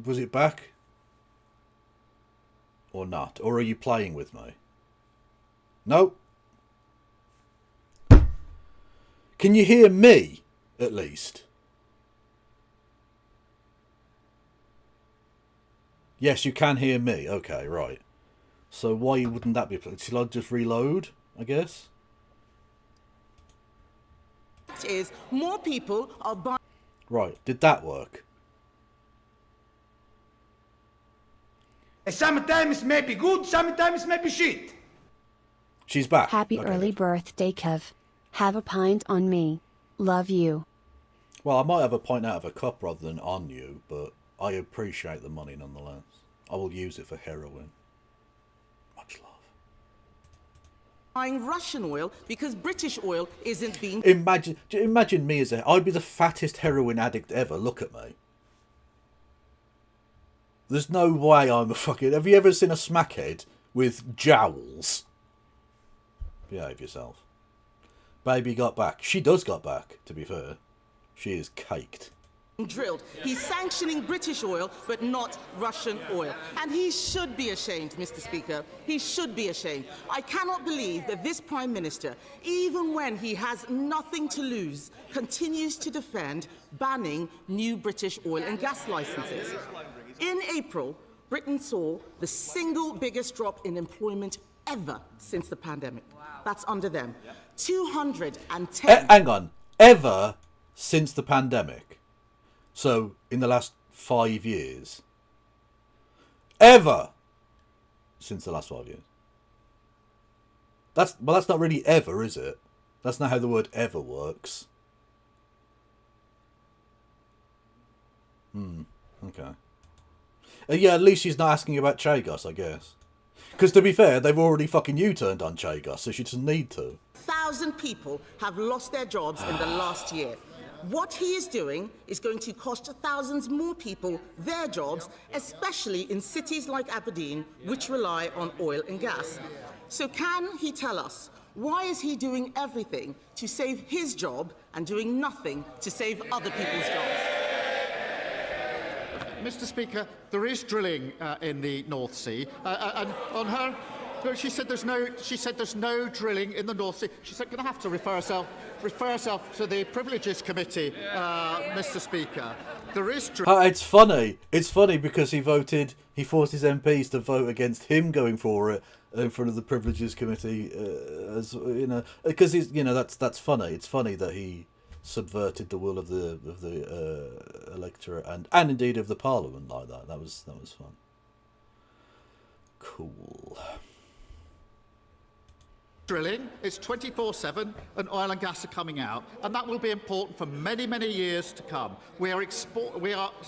Was it back? Or not? Or are you playing with me? Nope. Can you hear me, at least? Yes, you can hear me. Okay, right. So why wouldn't that be? Shall I just reload, I guess? Is more people are buying... Right, did that work? Sometimes may be good, sometimes may be shit. She's back. Happy early birthday, Kev. Have a pint on me. Love you. Well, I might have a pint out of a cup rather than on you, but I appreciate the money nonetheless. I will use it for heroin. Much love. Buying Russian oil because British oil isn't being... Imagine me as I'd be the fattest heroin addict ever. Look at me. There's no way I'm a fucking... Have you ever seen a smackhead with jowls? Behave yourself. Baby got back. She does got back, to be fair. She is caked. Drilled. He's sanctioning British oil, but not Russian oil. And he should be ashamed, Mr. Speaker. He should be ashamed. I cannot believe that this Prime Minister, even when he has nothing to lose, continues to defend banning new British oil and gas licenses. In April, Britain saw the single biggest drop in employment ever since the pandemic. That's under them. 210... hang on. Ever since the pandemic? So, in the last 5 years. Ever since the last 5 years. That's not really ever, is it? That's not how the word ever works. Okay. Yeah, at least she's not asking about Chagos, I guess. Because to be fair, they've already fucking U-turned on Chagos, so she doesn't need to. 1,000 people have lost their jobs in the last year. What he is doing is going to cost thousands more people their jobs, especially in cities like Aberdeen, which rely on oil and gas. So can he tell us, why is he doing everything to save his job and doing nothing to save other people's jobs? Mr. Speaker, there is drilling in the North Sea, and on her, she said there's no drilling in the North Sea. She's going to have to refer herself to the Privileges Committee, Mr. Speaker. There is drilling. It's funny. It's funny because he forced his MPs to vote against him going for it in front of the Privileges Committee, as you know, because he's, you know, that's funny. It's funny that he subverted the will of the electorate and indeed of the Parliament like that. That was fun. Cool. Drilling, it's 24/7 and oil and gas are coming out, and that will be important for many, many years to come. We are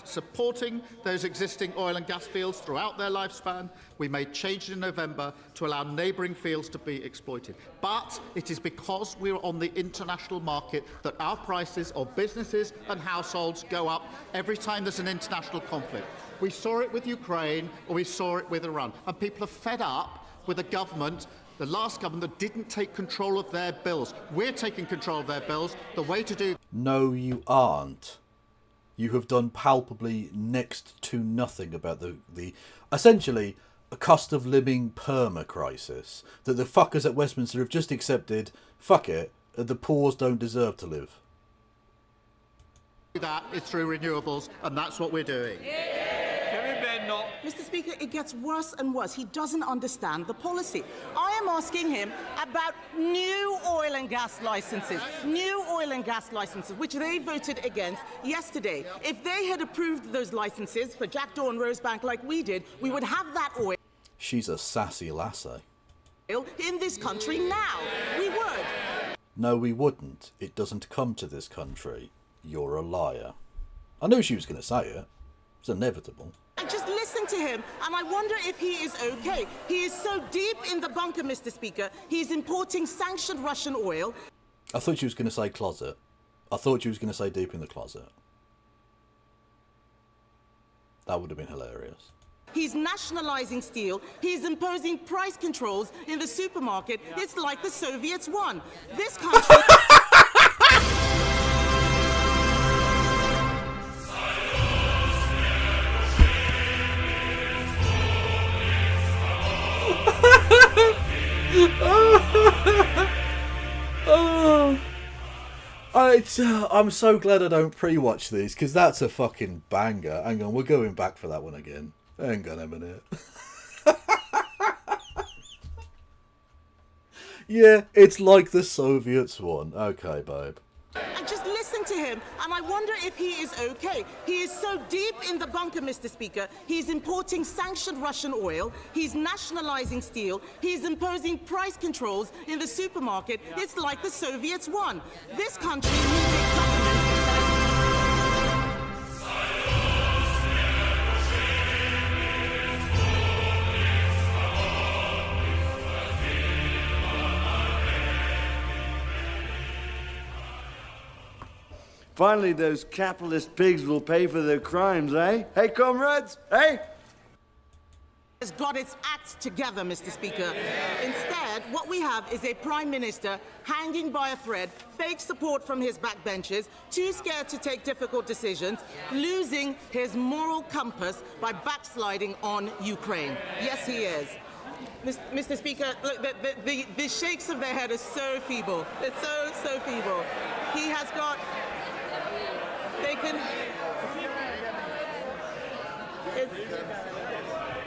supporting those existing oil and gas fields throughout their lifespan. We made changes in November to allow neighbouring fields to be exploited. But it is because we are on the international market that our prices of businesses and households go up every time there's an international conflict. We saw it with Ukraine, or we saw it with Iran, and people are fed up with a government, the last government, that didn't take control of their bills. We're taking control of their bills. The way to do... No, you aren't. You have done palpably next to nothing about the essentially a cost of living perma crisis that the fuckers at Westminster have just accepted. Fuck it, the poors don't deserve to live. That is through renewables, and that's what we're doing. Mr. Speaker, it gets worse and worse. He doesn't understand the policy. I am asking him about new oil and gas licenses. New oil and gas licenses, which they voted against yesterday. If they had approved those licenses for Jackdaw and Rosebank like we did, we would have that oil. She's a sassy lassie. In this country now. We would. No, we wouldn't. It doesn't come to this country. You're a liar. I knew she was going to say it. It's inevitable. I just listen to him, and I wonder if he is okay. He is so deep in the bunker, Mr. Speaker. He's importing sanctioned Russian oil. I thought she was going to say closet. I thought she was going to say deep in the closet. That would have been hilarious. He's nationalising steel. He's imposing price controls in the supermarket. It's like the Soviets won. This country... I'm so glad I don't pre-watch these, because that's a fucking banger. Hang on, we're going back for that one again. Hang on a minute. Yeah, it's like the Soviets won. Okay, babe. I just listen to him, and I wonder if he is okay. He is so deep in the bunker, Mr. Speaker. He's importing sanctioned Russian oil. He's nationalising steel. He's imposing price controls in the supermarket. It's like the Soviets won. This country needs a government. Finally, those capitalist pigs will pay for their crimes, eh? Hey, comrades? Hey? has got its act together, Mr. Speaker. Instead, what we have is a Prime Minister hanging by a thread, fake support from his backbenchers, too scared to take difficult decisions, losing his moral compass by backsliding on Ukraine. Yes, he is. Mr. Speaker, look, the shakes of their head are so feeble. It's so feeble. He has got... They can...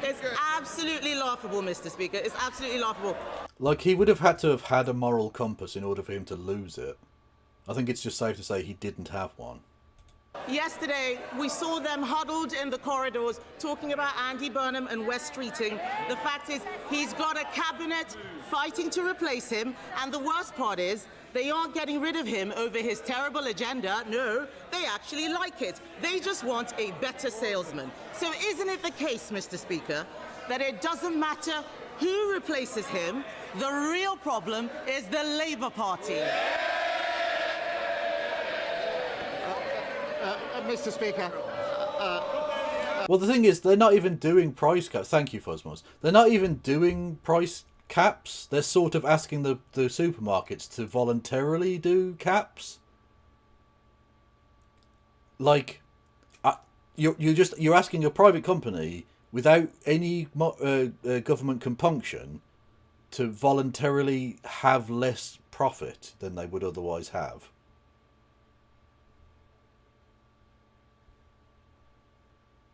It's absolutely laughable, Mr. Speaker. It's absolutely laughable. Like, he would have had to have had a moral compass in order for him to lose it. I think it's just safe to say he didn't have one. Yesterday, we saw them huddled in the corridors talking about Andy Burnham and West Streeting. The fact is, he's got a cabinet fighting to replace him, and the worst part is, they aren't getting rid of him over his terrible agenda. No, they actually like it. They just want a better salesman. So isn't it the case, Mr. Speaker, that it doesn't matter who replaces him, the real problem is the Labour Party? Mr. Speaker. Well, the thing is, they're not even doing price caps. Thank you, Fosmos. They're not even doing price caps. They're sort of asking the supermarkets to voluntarily do caps. Like, you're asking a private company without any government compunction to voluntarily have less profit than they would otherwise have.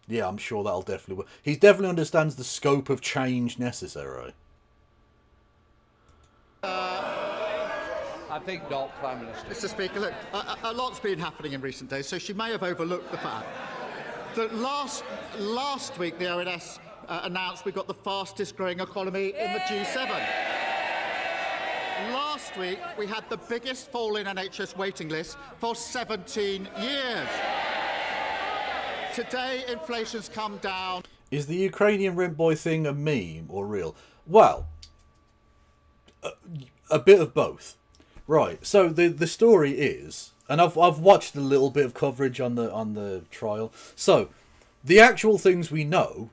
Yeah, I'm sure that'll definitely work. He definitely understands the scope of change necessary. I think not, Prime Minister. Mr. Speaker, look, a lot's been happening in recent days, so she may have overlooked the fact that last week the ONS announced we got the fastest growing economy in the G7. Last week we had the biggest fall in NHS waiting lists for 17 years. Today, inflation's come down. Is the Ukrainian rent boy thing a meme or real? Well, a bit of both. Right. So the story is, and I've watched a little bit of coverage on the trial. So the actual things we know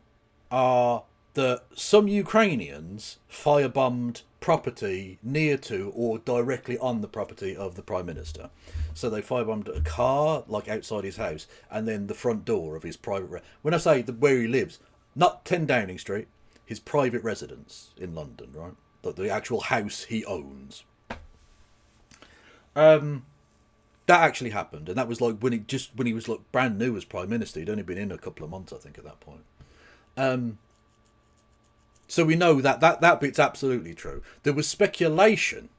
are that some Ukrainians firebombed property near to or directly on the property of the Prime Minister. So they firebombed a car, like outside his house, and then the front door of his private... When I say where he lives, not 10 Downing Street, his private residence in London, right? But the actual house he owns. That actually happened, and that was like when he was like brand new as Prime Minister. He'd only been in a couple of months, I think, at that point. So we know that bit's absolutely true. There was speculation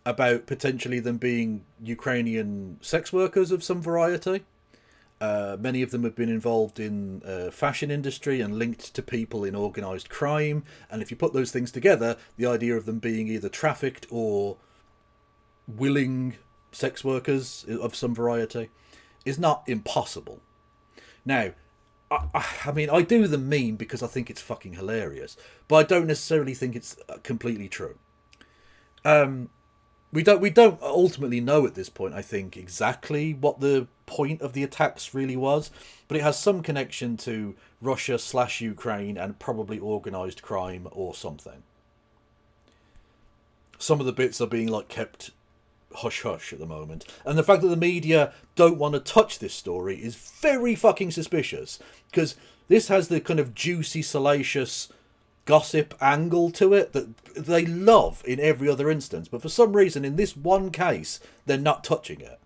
about potentially them being Ukrainian sex workers of some variety. Many of them have been involved in fashion industry and linked to people in organised crime. And if you put those things together, the idea of them being either trafficked or willing sex workers of some variety is not impossible. Now, I mean, I do the meme because I think it's fucking hilarious, but I don't necessarily think it's completely true. We don't ultimately know at this point, I think, exactly what the point of the attacks really was, but it has some connection to Russia/Ukraine and probably organised crime or something. Some of the bits are being like kept hush-hush at the moment. And the fact that the media don't want to touch this story is very fucking suspicious, because this has the kind of juicy, salacious gossip angle to it that they love in every other instance. But for some reason, in this one case, they're not touching it.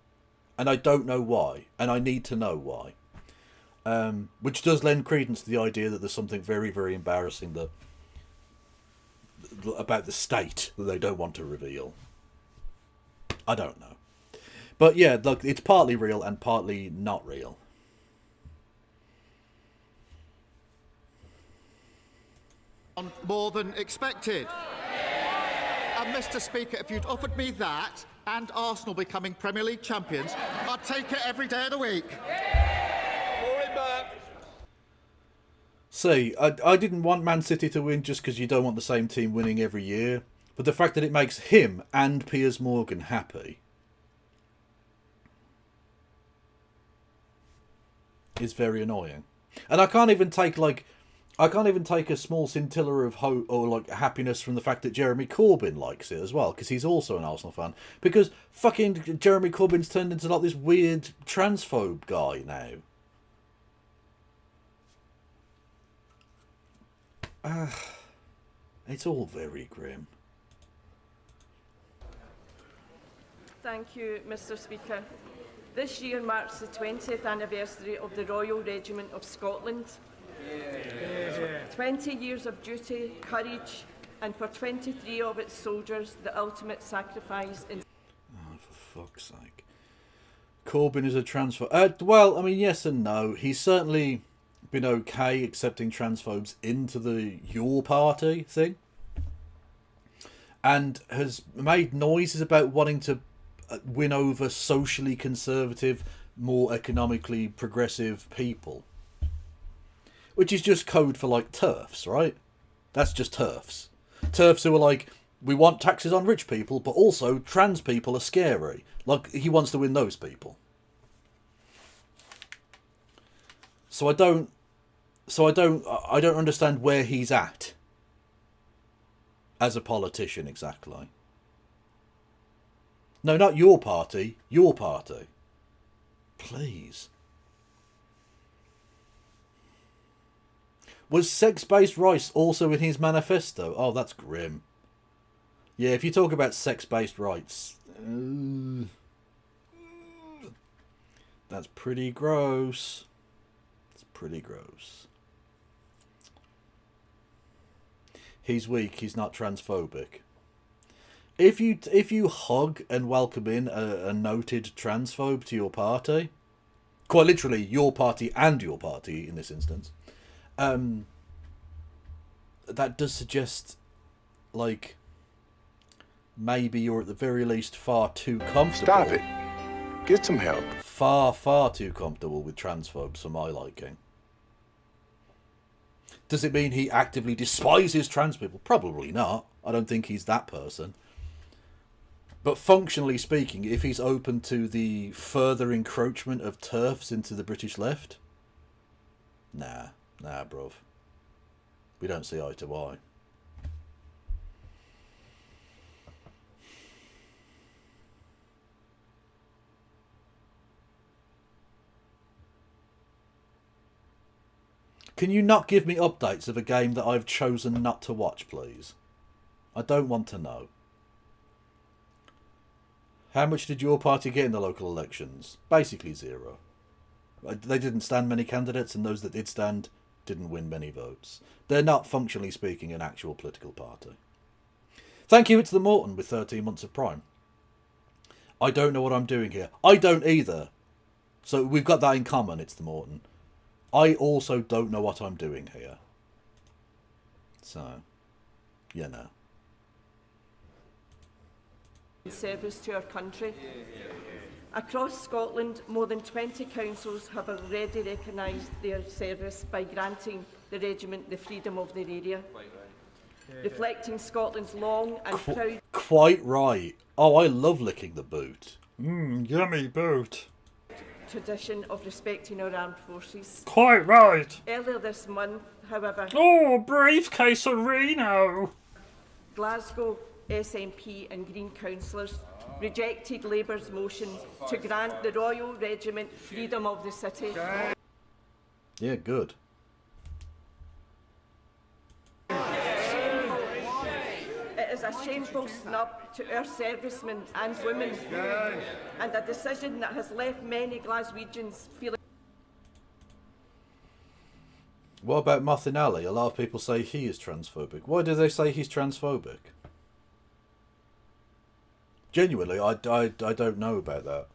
And I don't know why. And I need to know why. Which does lend credence to the idea that there's something very, very embarrassing about the state that they don't want to reveal. I don't know. But yeah, look, it's partly real and partly not real. More than expected. And Mr. Speaker, if you'd offered me that and Arsenal becoming Premier League champions, I'd take it every day of the week. See, I didn't want Man City to win just because you don't want the same team winning every year. But the fact that it makes him and Piers Morgan happy is very annoying. And I can't even take, like, I can't even take a small scintilla of hope or like happiness from the fact that Jeremy Corbyn likes it as well, because he's also an Arsenal fan. Because fucking Jeremy Corbyn's turned into like this weird transphobe guy now. It's all very grim. Thank you, Mr. Speaker. This year marks the 20th anniversary of the Royal Regiment of Scotland. 20 years of duty, courage, and for 23 of its soldiers, the ultimate sacrifice in... Oh, for fuck's sake. Corbyn is a transphobe. Well, I mean, yes and no. He's certainly been okay accepting transphobes into the Your Party thing. And has made noises about wanting to win over socially conservative, more economically progressive people. Which is just code for, like, TERFs, right? That's just TERFs. TERFs who are like, we want taxes on rich people, but also trans people are scary. Like, he wants to win those people. So I don't understand where he's at as a politician exactly. No, not your party. Your party. Please. Was sex-based rights also in his manifesto? Oh, that's grim. Yeah, if you talk about sex-based rights, that's pretty gross. It's pretty gross. He's weak. He's not transphobic. If you hug and welcome in a noted transphobe to your party, quite literally your party and your party in this instance, that does suggest, like, maybe you're at the very least far too comfortable. Stop it. Get some help. Far too comfortable with transphobes for my liking. Does it mean he actively despises trans people? Probably not. I don't think he's that person. But functionally speaking, if he's open to the further encroachment of TERFs into the British left, nah, bruv. We don't see eye to eye. Can you not give me updates of a game that I've chosen not to watch, please? I don't want to know. How much did your party get in the local elections? Basically 0. They didn't stand many candidates, and those that did stand didn't win many votes. They're not, functionally speaking, an actual political party. Thank you, it's the Morton with 13 months of Prime. I don't know what I'm doing here. I don't either. So we've got that in common, it's the Morton. I also don't know what I'm doing here. So, you know. Service to our country. Across Scotland, more than 20 councils have already recognised their service by granting the regiment the freedom of their area, reflecting Scotland's long and proud... Quite right. Oh, I love licking the boot. Yummy boot. ...tradition of respecting our armed forces. Quite right. Earlier this month, however... Oh, briefcase Reno! Glasgow SNP and Green councillors rejected Labour's motion to grant the Royal Regiment freedom of the city. Yeah, good. It is a shameful snub to our servicemen and women, and a decision that has left many Glaswegians feeling... What about Martinelli? A lot of people say he is transphobic. Why do they say he's transphobic? Genuinely, I don't know about that.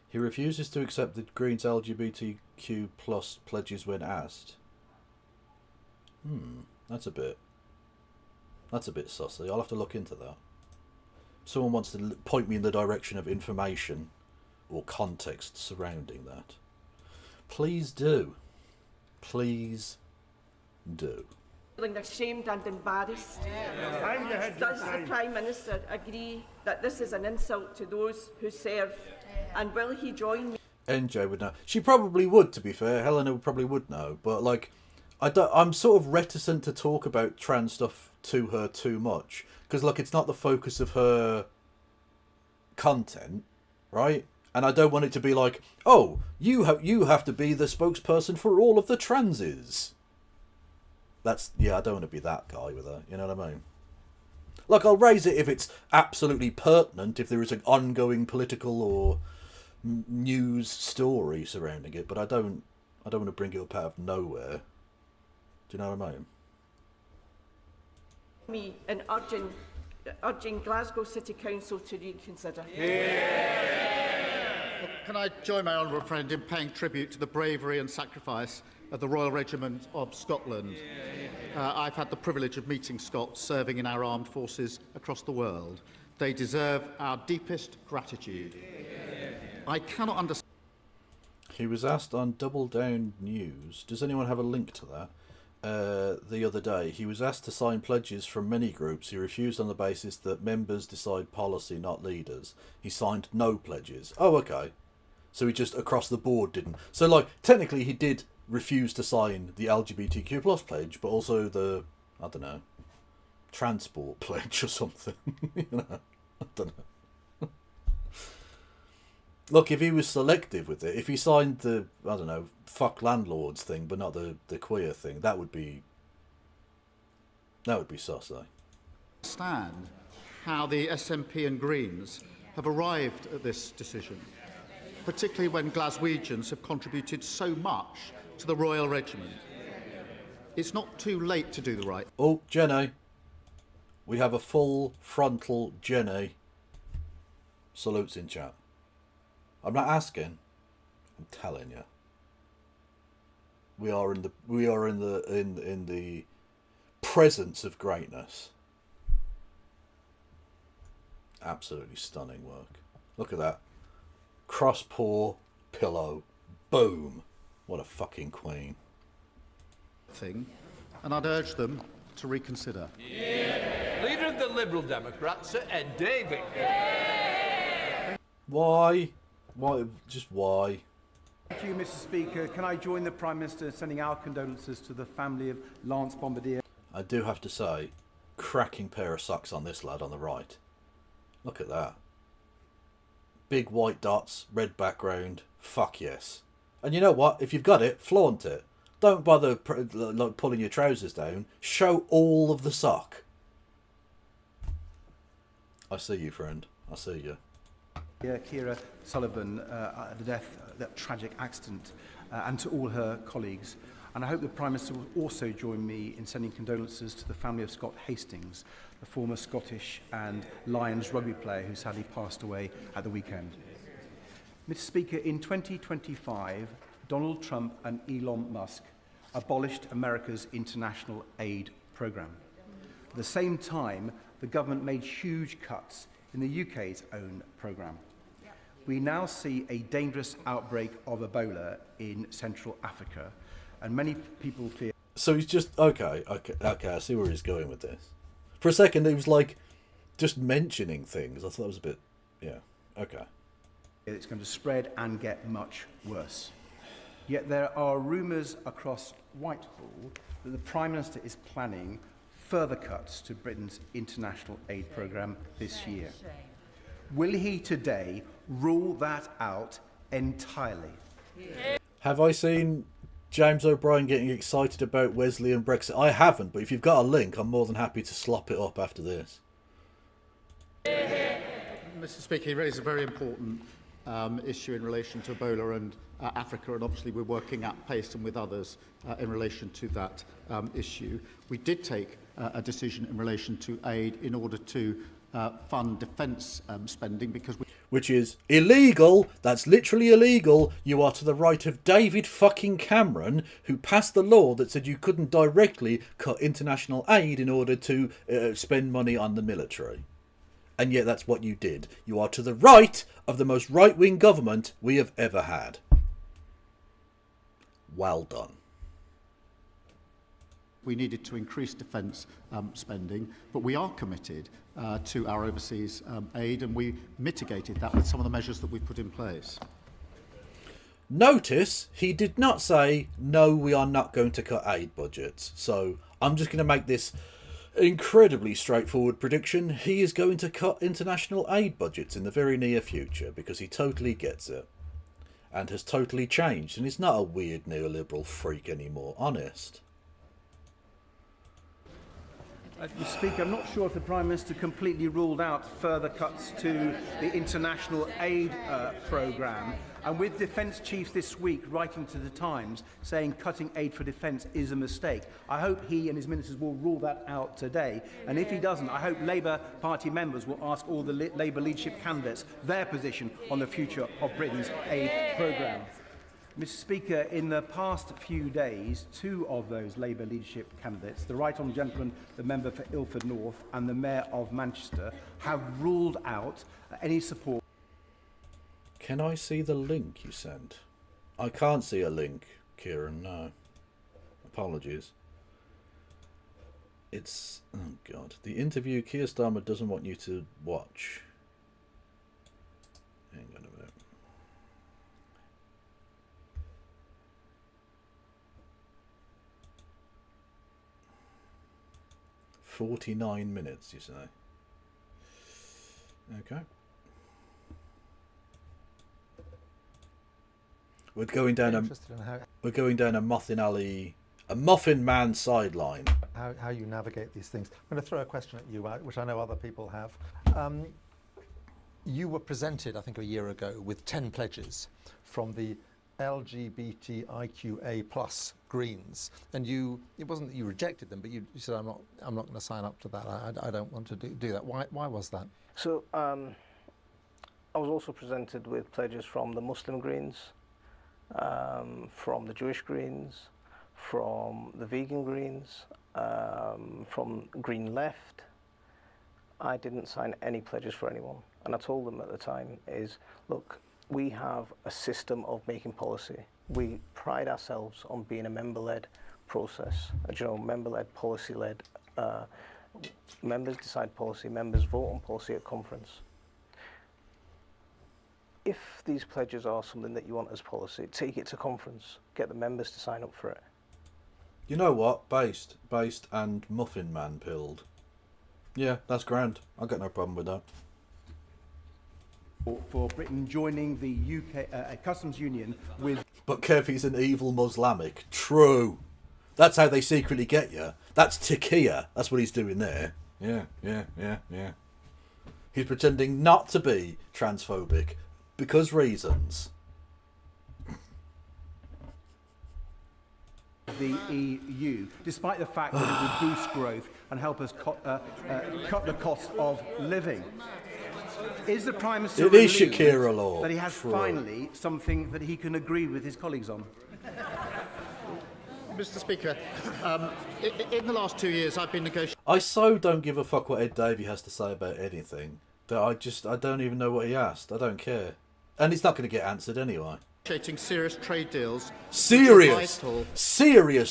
He refuses to accept the Greens LGBTQ plus pledges when asked. That's a bit sussy. I'll have to look into that. Someone wants to point me in the direction of information or context surrounding that. Please do. Please do. feeling ashamed and embarrassed. Does the Prime Minister agree that this is an insult to those who serve, and will he join me? NJ would know. She probably would, to be fair. Helena probably would know. But, like, I'm sort of reticent to talk about trans stuff to her too much. Because, look, it's not the focus of her content, right? And I don't want it to be like, oh, you have to be the spokesperson for all of the transes. Yeah, I don't want to be that guy with her. You know what I mean? Like, I'll raise it if it's absolutely pertinent, if there is an ongoing political or news story surrounding it, but I don't want to bring it up out of nowhere. Do you know what I mean? Me in urging Glasgow City Council to reconsider. Can I join my honourable friend in paying tribute to the bravery and sacrifice of the Royal Regiment of Scotland? I've had the privilege of meeting Scots serving in our armed forces across the world. They deserve our deepest gratitude. I cannot understand. He was asked on Double Down News, does anyone have a link to that? The other day, he was asked to sign pledges from many groups. He refused on the basis that members decide policy, not leaders. He signed no pledges. Oh, okay. So he just across the board didn't. So, like, technically he did refuse to sign the LGBTQ plus pledge, but also the, I don't know, transport pledge or something. You know, I don't know. Look, if he was selective with it, if he signed the, I don't know, fuck landlords thing, but not the queer thing, that would be sus, eh? Understand how the SNP and Greens have arrived at this decision, particularly when Glaswegians have contributed so much to the Royal Regiment. It's not too late to do the right. Oh, Jenny. We have a full frontal Jenny. Salutes in chat. I'm not asking. I'm telling you. We are in the presence of greatness. Absolutely stunning work. Look at that. Cross paw pillow. Boom. What a fucking queen. And I'd urge them to reconsider. Yeah. Leader of the Liberal Democrats, Sir Ed Davey. Why? Why? Just why? Thank you, Mr. Speaker. Can I join the Prime Minister in sending our condolences to the family of Lance Bombardier? I do have to say, cracking pair of socks on this lad on the right. Look at that. Big white dots, red background. Fuck yes. And you know what? If you've got it, flaunt it. Don't bother like pulling your trousers down. Show all of the sock. I see you, friend. I see you. Kira Sullivan, the death, that tragic accident, and to all her colleagues. And I hope the Prime Minister will also join me in sending condolences to the family of Scott Hastings, the former Scottish and Lions rugby player who sadly passed away at the weekend. Mr. Speaker, in 2025, Donald Trump and Elon Musk abolished America's international aid program. At the same time, the government made huge cuts in the UK's own program. We now see a dangerous outbreak of Ebola in Central Africa, and many people fear... So he's just... Okay, I see where he's going with this. For a second, he was like, just mentioning things. I thought it was a bit... Yeah, okay. It's going to spread and get much worse. Yet there are rumours across Whitehall that the Prime Minister is planning further cuts to Britain's international aid programme this year. Will he today rule that out entirely? Have I seen James O'Brien getting excited about Wesley and Brexit? I haven't, but if you've got a link, I'm more than happy to slop it up after this. Mr. Speaker, he raised a very important issue in relation to Ebola and Africa, and obviously we're working at pace and with others in relation to that issue. We did take a decision in relation to aid in order to fund defence spending because we... Which is illegal. That's literally illegal. You are to the right of David fucking Cameron, who passed the law that said you couldn't directly cut international aid in order to spend money on the military. And yet that's what you did. You are to the right of the most right-wing government we have ever had. Well done. We needed to increase defence spending, but we are committed to our overseas aid, and we mitigated that with some of the measures that we put in place. Notice he did not say, no, we are not going to cut aid budgets. So I'm just going to make this incredibly straightforward prediction. He is going to cut international aid budgets in the very near future because he totally gets it and has totally changed and is not a weird neoliberal freak anymore, honest. Mr. Speaker, I'm not sure if the Prime Minister completely ruled out further cuts to the international aid programme. And with defence chiefs this week writing to the Times saying cutting aid for defence is a mistake, I hope he and his ministers will rule that out today. And if he doesn't, I hope Labour Party members will ask all the Labour leadership candidates their position on the future of Britain's aid programme. Mr. Speaker, in the past few days, two of those Labour leadership candidates, the Right Honourable Gentleman, the member for Ilford North, and the Mayor of Manchester, have ruled out any support. Can I see the link you sent? I can't see a link, Kieran, no. Apologies. It's... oh God. The interview Keir Starmer doesn't want you to watch. Hang on a minute. 49 minutes, you say? Okay. We're going down a Muffin Alley, a Muffin Man sideline. How you navigate these things. I'm going to throw a question at you, which I know other people have. You were presented, I think, a year ago with 10 pledges from the LGBTIQA plus Greens, and it wasn't that you rejected them, but you said, I'm not going to sign up to that. I don't want to do that. Why was that? So I was also presented with pledges from the Muslim Greens, from the Jewish Greens, from the Vegan Greens, from Green Left. I didn't sign any pledges for anyone, and I told them at the time is, look, we have a system of making policy. We pride ourselves on being a member-led process, member-led, policy-led. Members decide policy, members vote on policy at conference. If these pledges are something that you want as policy, take it to conference, get the members to sign up for it. You know what? Based and Muffin Man pilled. Yeah, that's grand. I've got no problem with that. For Britain joining the UK customs union with... But Kevin's an evil Muslimic. True. That's how they secretly get you. That's Takia. That's what he's doing there. Yeah. He's pretending not to be transphobic because reasons. The EU, despite the fact that it would boost growth and help us cut the cost of living. Is the Prime Minister relieved Shakira law. that he has finally something that he can agree with his colleagues on? Mr. Speaker, in the last 2 years I've been negotiating... I so don't give a fuck what Ed Davey has to say about anything that I don't even know what he asked. I don't care. And it's not going to get answered anyway. Negotiating serious trade deals. Serious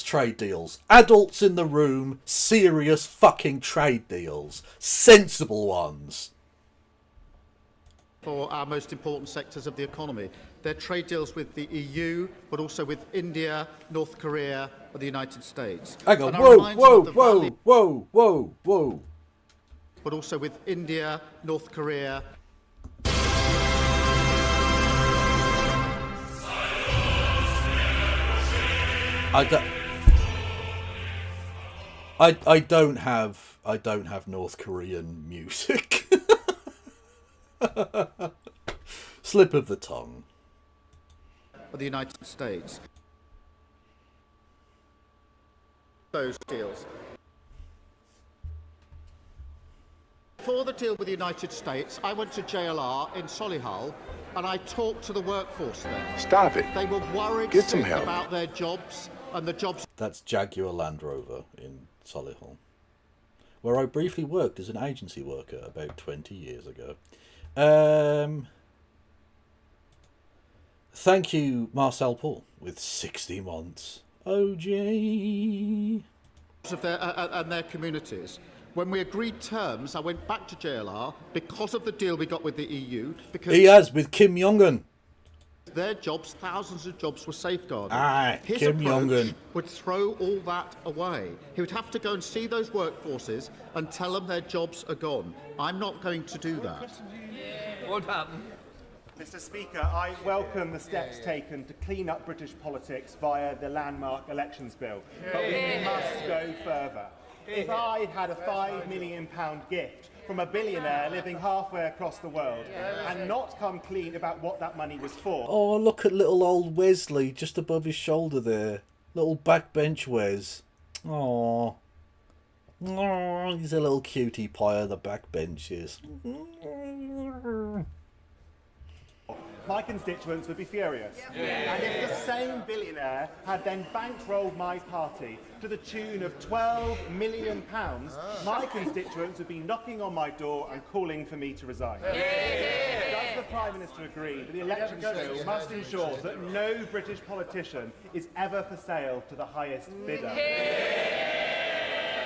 trade deals. Adults in the room, serious fucking trade deals. Sensible ones. For our most important sectors of the economy. They're trade deals with the EU, but also with India, North Korea, and the United States. Hang on, whoa. But also with India, North Korea. I don't have North Korean music. Slip of the tongue. Of the United States. Those deals. For the deal with the United States, I went to JLR in Solihull and I talked to the workforce there. Stop it. They were worried Get some help. about their jobs and the jobs. That's Jaguar Land Rover in Solihull, where I briefly worked as an agency worker about 20 years ago. Thank you, Marcel Paul, with 60 months. OG. of their communities. When we agreed terms, I went back to JLR because of the deal we got with the EU. Because he has with Kim Jong-un. Their jobs, thousands of jobs, were safeguarded. His Kim approach Jong-un would throw all that away. He would have to go and see those workforces and tell them their jobs are gone. I'm not going to do that. What happened? Mr. Speaker, I welcome the steps taken to clean up British politics via the landmark elections bill, but we must go further. If I had a £5 million gift from a billionaire living halfway across the world and not come clean about what that money was for... Oh, look at little old Wesley just above his shoulder there. Little backbench Wes. Oh, he's a little cutie pie of the backbenches. My constituents would be furious. And if the same billionaire had then bankrolled my party to the tune of £12 million, my constituents would be knocking on my door and calling for me to resign. Does the Prime Minister agree that the elections bill must ensure that no British politician is ever for sale to the highest bidder?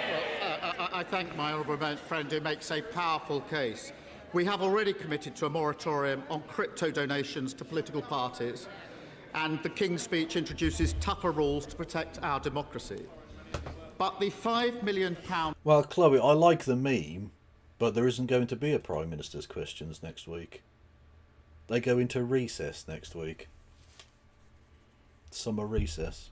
Well, I thank my honourable friend who makes a powerful case. We have already committed to a moratorium on crypto donations to political parties, and the King's Speech introduces tougher rules to protect our democracy. But the £5 million... Well, Chloe, I like the meme, but there isn't going to be a Prime Minister's questions next week. They go into recess next week. Summer recess.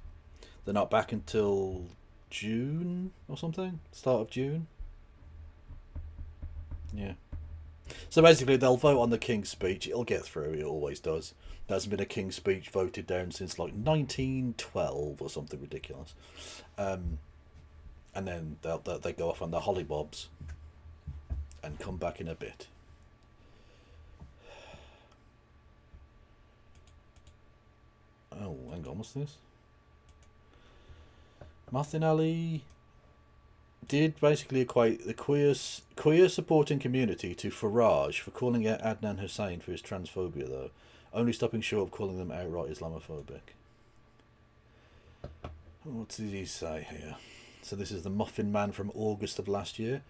They're not back until June or something? Start of June? Yeah. So basically they'll vote on the King's Speech. It'll get through, it always does. There hasn't been a King's Speech voted down since like 1912 or something ridiculous. And then they go off on the hollybobs and come back in a bit. Oh, hang on, what's this? Martin Ali did basically equate the queer supporting community to Farage for calling out Adnan Hussein for his transphobia, though, only stopping short of calling them outright Islamophobic. What did he say here? So this is the Muffin Man from August of last year.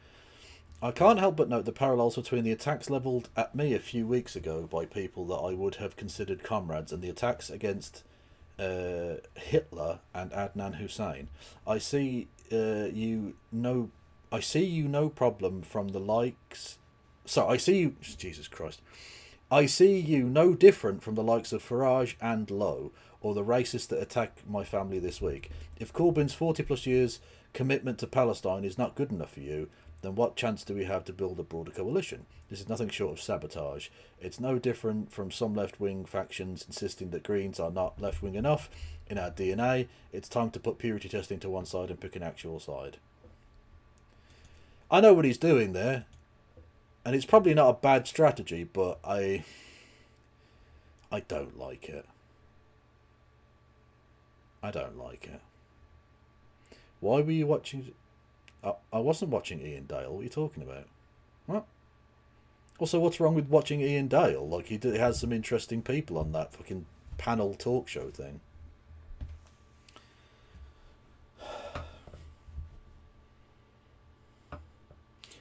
I can't help but note the parallels between the attacks levelled at me a few weeks ago by people that I would have considered comrades and the attacks against Hitler and Adnan Hussein. I see you no problem from the likes. So I see you. Jesus Christ. I see you no different from the likes of Farage and Lowe, or the racists that attack my family this week. If Corbyn's 40+ years commitment to Palestine is not good enough for you, then what chance do we have to build a broader coalition? This is nothing short of sabotage. It's no different from some left-wing factions insisting that Greens are not left-wing enough in our DNA. It's time to put purity testing to one side and pick an actual side. I know what he's doing there, and it's probably not a bad strategy, but I don't like it. I don't like it. Why were you watching... I wasn't watching Ian Dale. What are you talking about? What? Also, what's wrong with watching Ian Dale? Like, he has some interesting people on that fucking panel talk show thing.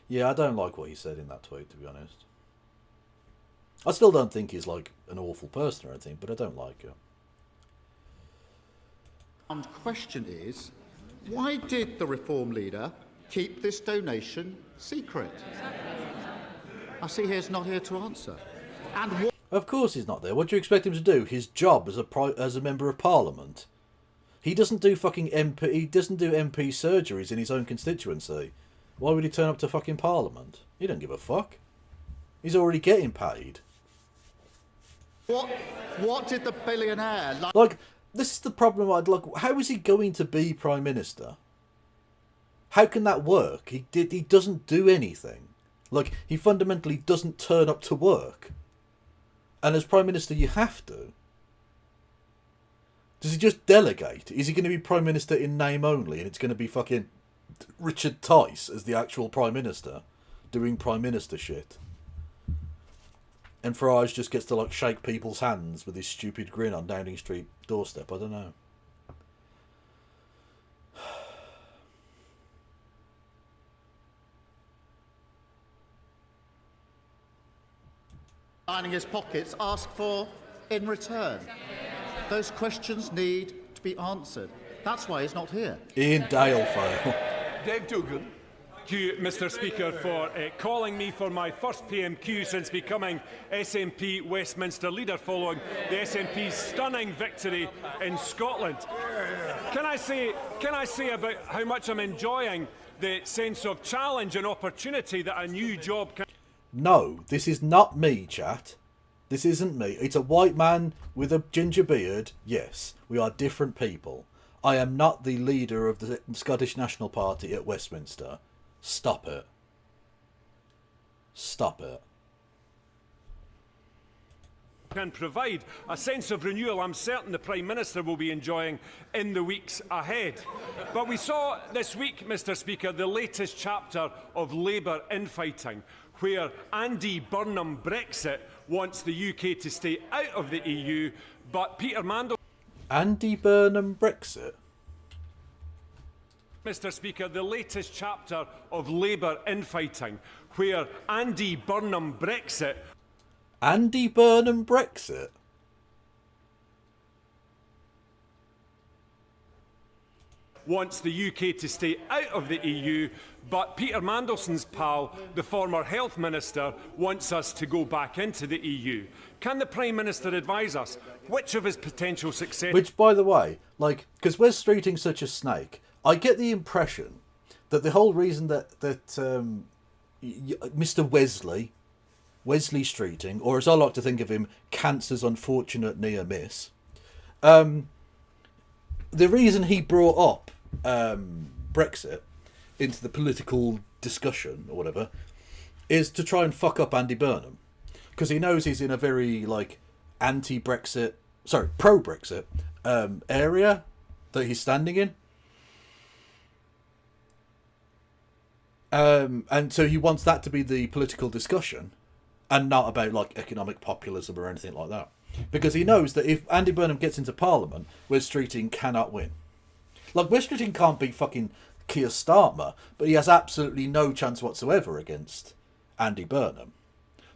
Yeah, I don't like what he said in that tweet, to be honest. I still don't think he's, like, an awful person or anything, but I don't like it. And the question is, why did the Reform leader keep this donation secret? I see he's not here to answer. And what... Of course he's not there. What do you expect him to do? His job as a member of Parliament? He doesn't do fucking MP. He doesn't do MP surgeries in his own constituency. Why would he turn up to fucking Parliament? He don't give a fuck. He's already getting paid. What did the billionaire like? This is the problem. Like, how is he going to be Prime Minister? How can that work? He doesn't do anything. Like, he fundamentally doesn't turn up to work. And as Prime Minister, you have to. Does he just delegate? Is he going to be Prime Minister in name only, and it's going to be fucking Richard Tice as the actual Prime Minister, doing Prime Minister shit? And Farage just gets to, like, shake people's hands with his stupid grin on Downing Street doorstep. I don't know. lining his pockets ask for in return? Those questions need to be answered. That's why he's not here. Ian Dalefile. Dave Dugan. Thank you, Mr. Speaker, for calling me for my first PMQ since becoming SNP Westminster leader following the SNP's stunning victory in Scotland. Can I say about how much I'm enjoying the sense of challenge and opportunity that a new job can... No, this is not me, chat. This isn't me. It's a white man with a ginger beard. Yes, we are different people. I am not the leader of the Scottish National Party at Westminster. Stop it. Stop it. Can provide a sense of renewal I'm certain the Prime Minister will be enjoying in the weeks ahead. But we saw this week, Mr. Speaker, the latest chapter of Labour infighting, where Andy Burnham Brexit wants the UK to stay out of the EU, but Peter Mandel... Andy Burnham Brexit? Mr. Speaker, the latest chapter of Labour infighting, where Andy Burnham Brexit... Andy Burnham Brexit? wants the UK to stay out of the EU, but Peter Mandelson's pal, the former Health Minister, wants us to go back into the EU. Can the Prime Minister advise us which of his potential successors... Which, by the way, like, because we're streeting such a snake, I get the impression that the whole reason that Mr. Wesley Streeting, or as I like to think of him, Cancer's unfortunate near miss, the reason he brought up Brexit into the political discussion or whatever is to try and fuck up Andy Burnham, because he knows he's in a very like pro-Brexit area that he's standing in. And so he wants that to be the political discussion and not about like economic populism or anything like that. Because he knows that if Andy Burnham gets into Parliament, Wes Streeting cannot win. Like, Wes Streeting can't beat fucking Keir Starmer, but he has absolutely no chance whatsoever against Andy Burnham.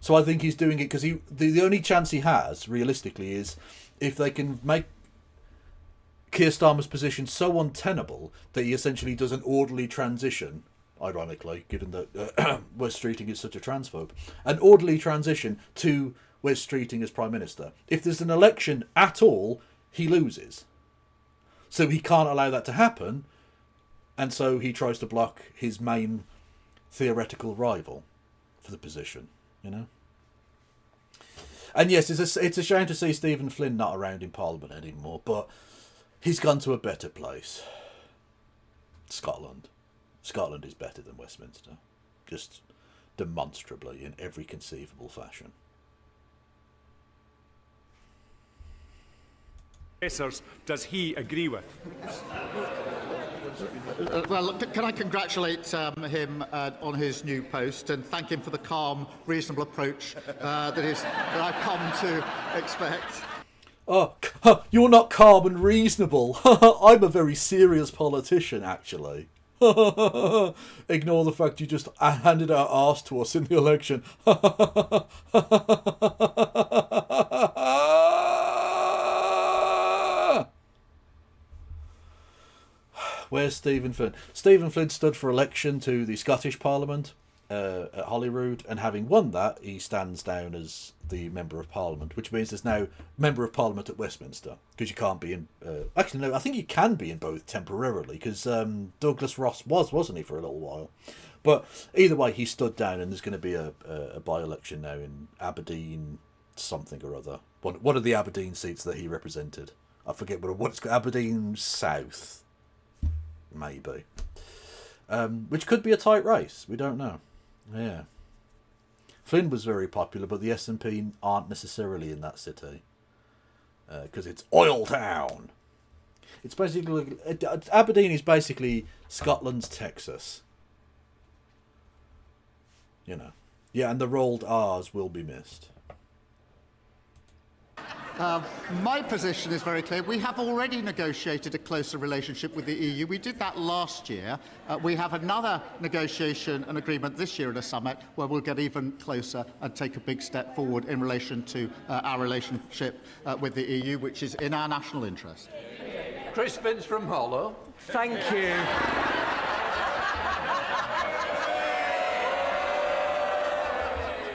So I think he's doing it because the only chance he has, realistically, is if they can make Keir Starmer's position so untenable that he essentially does an orderly transition, ironically, given that Wes Streeting is such a transphobe, an orderly transition to Wes Streeting as Prime Minister. If there's an election at all, he loses. So he can't allow that to happen, and so he tries to block his main theoretical rival for the position, you know? And yes, it's a shame to see Stephen Flynn not around in Parliament anymore, but he's gone to a better place. Scotland. Scotland is better than Westminster. Just demonstrably in every conceivable fashion. Does he agree with? Well, can I congratulate him on his new post and thank him for the calm, reasonable approach that I've come to expect. Oh, you're not calm and reasonable. I'm a very serious politician, actually. Ignore the fact you just handed our arse to us in the election. Where's Stephen Flynn? Stephen Flynn stood for election to the Scottish Parliament at Holyrood, and having won that, he stands down as the Member of Parliament, which means there's now Member of Parliament at Westminster, because you can't be in... actually, no, I think you can be in both temporarily, because Douglas Ross wasn't he, for a little while. But either way, he stood down, and there's going to be a by-election now in Aberdeen something or other. One of the Aberdeen seats that he represented. I forget what it's called. Aberdeen South. Maybe. Which could be a tight race. We don't know. Yeah. Flynn was very popular, but the SNP aren't necessarily in that city. Because it's Oil Town. It's basically... Aberdeen is basically Scotland's Texas. You know. Yeah, and the rolled R's will be missed. My position is very clear. We have already negotiated a closer relationship with the EU. We did that last year. We have another negotiation and agreement this year at a summit where we'll get even closer and take a big step forward in relation to our relationship with the EU, which is in our national interest. Chris Vince from Hollow. Thank you.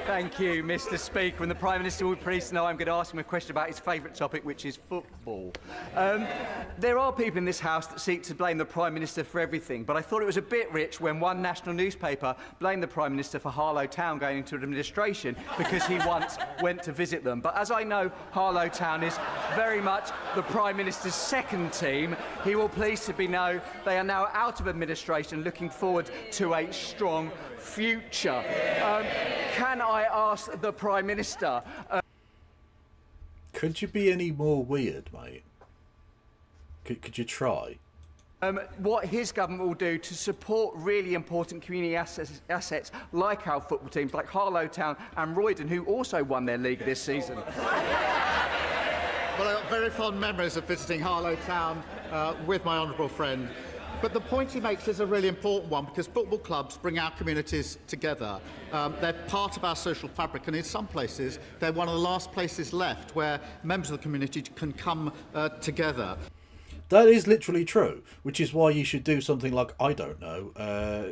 Thank you, Mr. Speaker. And the Prime Minister will be pleased to know I'm going to ask him a question about his favourite topic, which is football. There are people in this House that seek to blame the Prime Minister for everything, but I thought it was a bit rich when one national newspaper blamed the Prime Minister for Harlow Town going into administration because he once went to visit them. But as I know Harlow Town is very much the Prime Minister's second team, he will please to be know they are now out of administration, looking forward to a strong future. Can I ask the Prime Minister... Could you be any more weird, mate? Could you try? What his government will do to support really important community assets like our football teams, like Harlow Town and Roydon, who also won their league this season. Well, I've got very fond memories of visiting Harlow Town with my honourable friend. But the point he makes is a really important one because football clubs bring our communities together. They're part of our social fabric, and in some places, they're one of the last places left where members of the community can come together. That is literally true, which is why you should do something like, I don't know,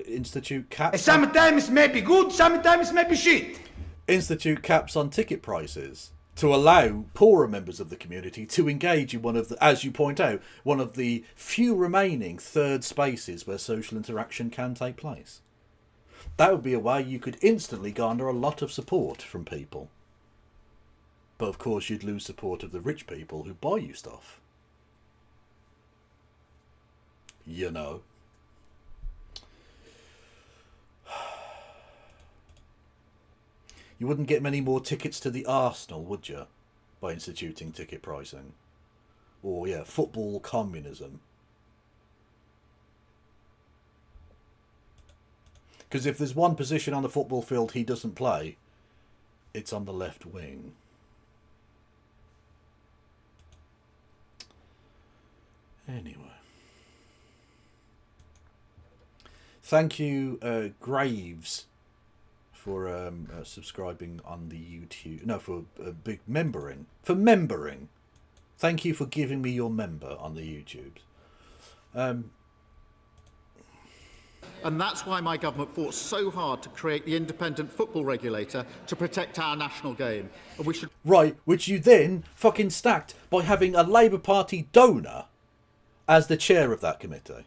institute caps. Sometimes may be good, sometimes may be shit. Institute caps on ticket prices to allow poorer members of the community to engage in one of the, as you point out, one of the few remaining third spaces where social interaction can take place. That would be a way you could instantly garner a lot of support from people. But of course you'd lose support of the rich people who buy you stuff. You know. You wouldn't get many more tickets to the Arsenal, would you? By instituting ticket pricing. Or, yeah, football communism. Because if there's one position on the football field he doesn't play, it's on the left wing. Anyway. Thank you, Graves, for subscribing on the YouTube. No, for big membering. For membering. Thank you for giving me your member on the YouTubes. And that's why my government fought so hard to create the independent football regulator to protect our national game. And we should... Right, which you then fucking stacked by having a Labour Party donor as the chair of that committee.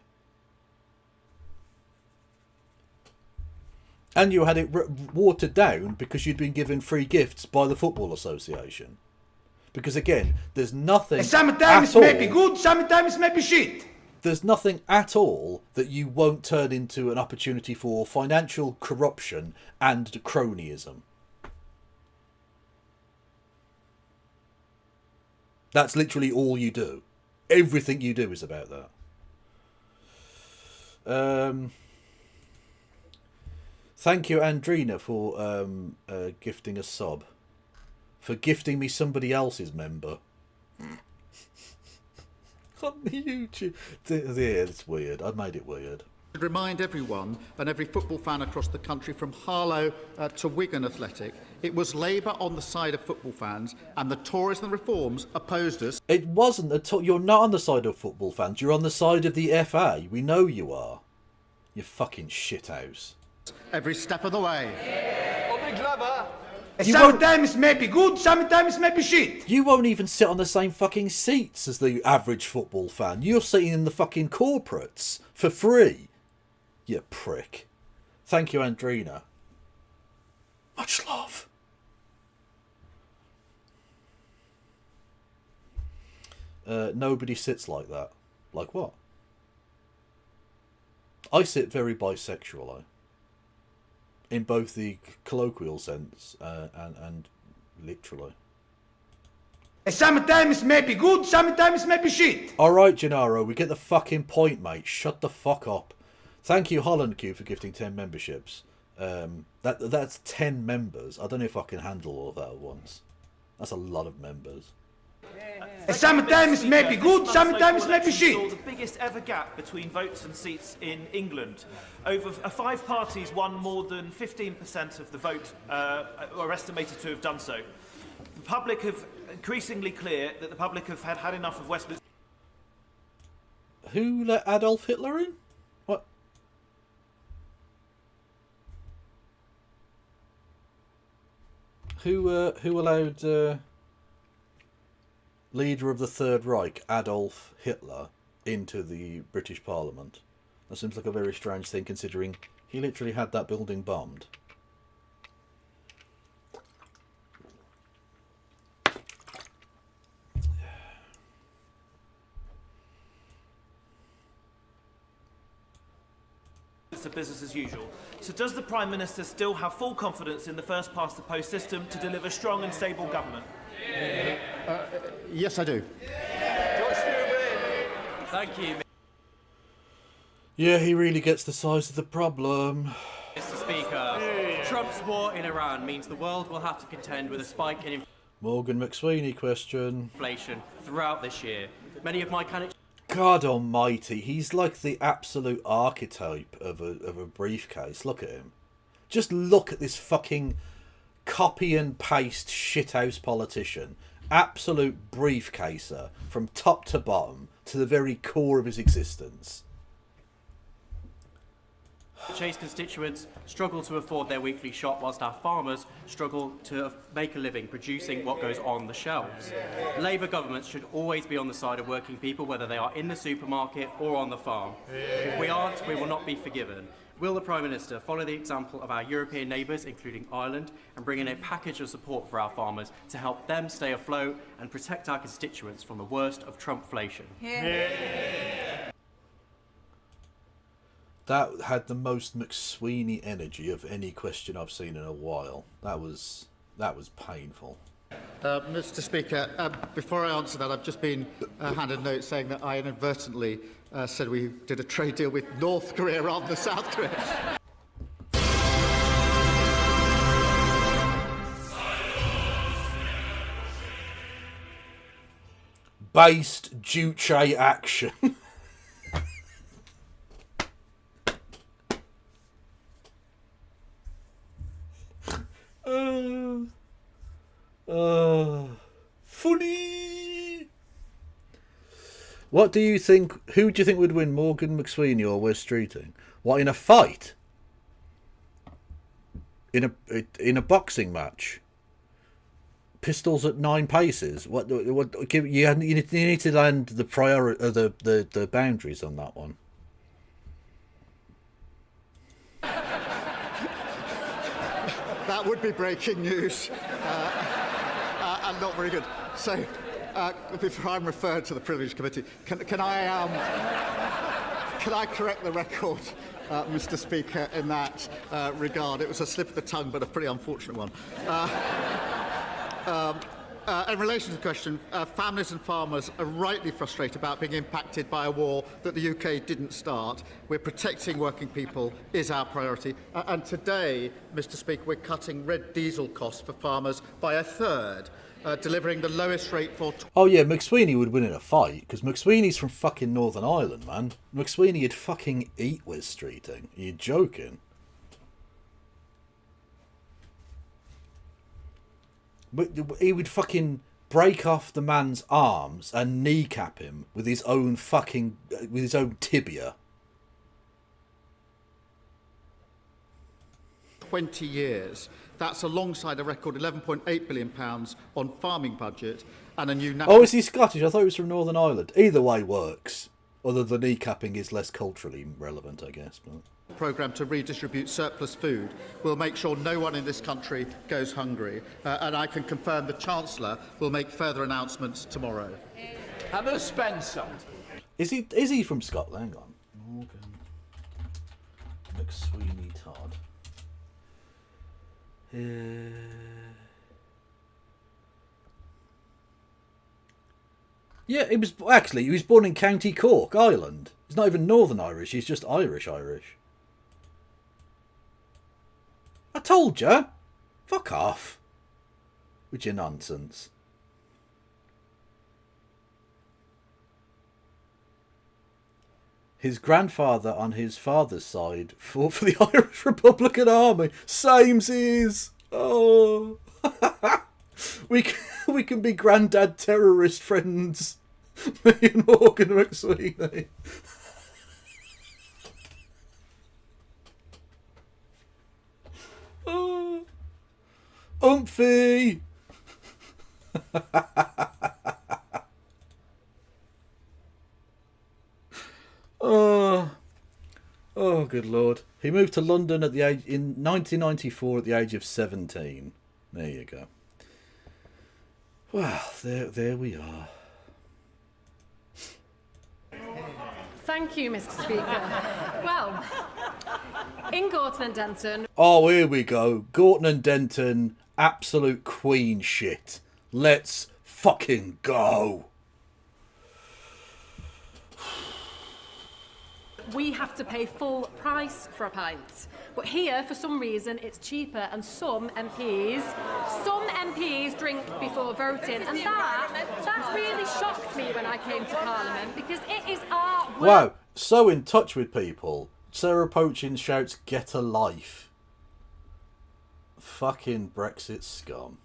And you had it watered down because you'd been given free gifts by the Football Association. Because again, there's nothing sometimes may be good, sometimes may be shit. There's nothing at all that you won't turn into an opportunity for financial corruption and cronyism. That's literally all you do. Everything you do is about that. Thank you, Andrina, for gifting a sub. For gifting me somebody else's member. On the YouTube. Yeah, it's weird. I made it weird. I should remind everyone and every football fan across the country from Harlow to Wigan Athletic, it was Labour on the side of football fans and the Tories and the Reforms opposed us. It wasn't at all. You're not on the side of football fans. You're on the side of the FA. We know you are. You fucking shithouse. Every step of the way. Bobby Glover. Sometimes may be good, sometimes may be shit. You won't even sit on the same fucking seats as the average football fan. You're sitting in the fucking corporates for free. You prick. Thank you, Andrina. Much love. Nobody sits like that. Like what? I sit very bisexual, in both the colloquial sense and literally. Sometimes may be good, sometimes may be shit. Alright, Gennaro, we get the fucking point, mate. Shut the fuck up. Thank you, Holland Q, for gifting 10 memberships. That's 10 members. I don't know if I can handle all of that at once. That's a lot of members. Sometimes may be good, sometimes may be shit. Saw the biggest ever gap between votes and seats in England. Over 5 parties won more than 15% of the vote, are estimated to have done so. The public have increasingly clear that the public have had enough of Westminster. Who let Adolf Hitler in? What? Who allowed leader of the Third Reich, Adolf Hitler, into the British Parliament? That seems like a very strange thing, considering he literally had that building bombed. To business as usual. So does the Prime Minister still have full confidence in the first past the post system to deliver strong and stable government? Yes, I do. Thank you, Yeah, he really gets the size of the problem. Mr. Speaker. Trump's war in Iran means the world will have to contend with a spike in Morgan McSweeney question. inflation throughout this year. Many of my candidates. God almighty, he's like the absolute archetype of a briefcase. Look at him. Just look at this fucking copy and paste shithouse politician. Absolute briefcaser from top to bottom to the very core of his existence. Chase constituents struggle to afford their weekly shop whilst our farmers struggle to make a living producing what goes on the shelves. Labour governments should always be on the side of working people, whether they are in the supermarket or on the farm. If we aren't, we will not be forgiven. Will the Prime Minister follow the example of our European neighbours, including Ireland, and bring in a package of support for our farmers to help them stay afloat and protect our constituents from the worst of Trumpflation? That had the most McSweeney energy of any question I've seen in a while. That was painful. Mr. Speaker, before I answer that, I've just been handed a note saying that I inadvertently said we did a trade deal with North Korea rather than South Korea. Based Duce action. Funny. What do you think? Who do you think would win, Morgan McSweeney or Wes Streeting? What, in a fight? In a boxing match? Pistols at 9 paces? What? You need to land the the boundaries on that one. That would be breaking news, and not very good. So, before I'm referred to the Privilege Committee, can I correct the record, Mr. Speaker, in that regard? It was a slip of the tongue, but a pretty unfortunate one. In relation to the question, families and farmers are rightly frustrated about being impacted by a war that the UK didn't start. We're protecting working people is our priority. And today, Mr. Speaker, we're cutting red diesel costs for farmers by a third, delivering the lowest rate for... Oh yeah, McSweeney would win in a fight, because McSweeney's from fucking Northern Ireland, man. McSweeney would fucking eat Wes Streeting. Are you joking? He would fucking break off the man's arms and kneecap him with his own tibia. 20 years. That's alongside a record £11.8 billion on farming budget and a new national... Oh, is he Scottish? I thought he was from Northern Ireland. Either way works. Although the kneecapping is less culturally relevant, I guess. But... programme to redistribute surplus food will make sure no one in this country goes hungry. And I can confirm the Chancellor will make further announcements tomorrow. Hannah Spencer. Is he from Scotland? Hang on. Morgan McSweeney Todd. Yeah, he was born in County Cork, Ireland. He's not even Northern Irish, he's just Irish. I told you. Fuck off. With your nonsense. His grandfather on his father's side fought for the Irish Republican Army. Samesies. Oh. we can be granddad terrorist friends. Me and Morgan McSweeney. Oh. Umphy. Oh, good lord. He moved to London in 1994 at the age of 17. There you go. Well, there we are. Thank you, Mr. Speaker. Well, in Gorton and Denton... Oh, here we go. Gorton and Denton, absolute queen shit. Let's fucking go. We have to pay full price for a pint. But here, for some reason, it's cheaper, and some MPs drink before voting, and that really shocked me when I came to Parliament, because it is our work. Wow, so in touch with people. Sarah Pochin shouts, "Get a life." Fucking Brexit scum.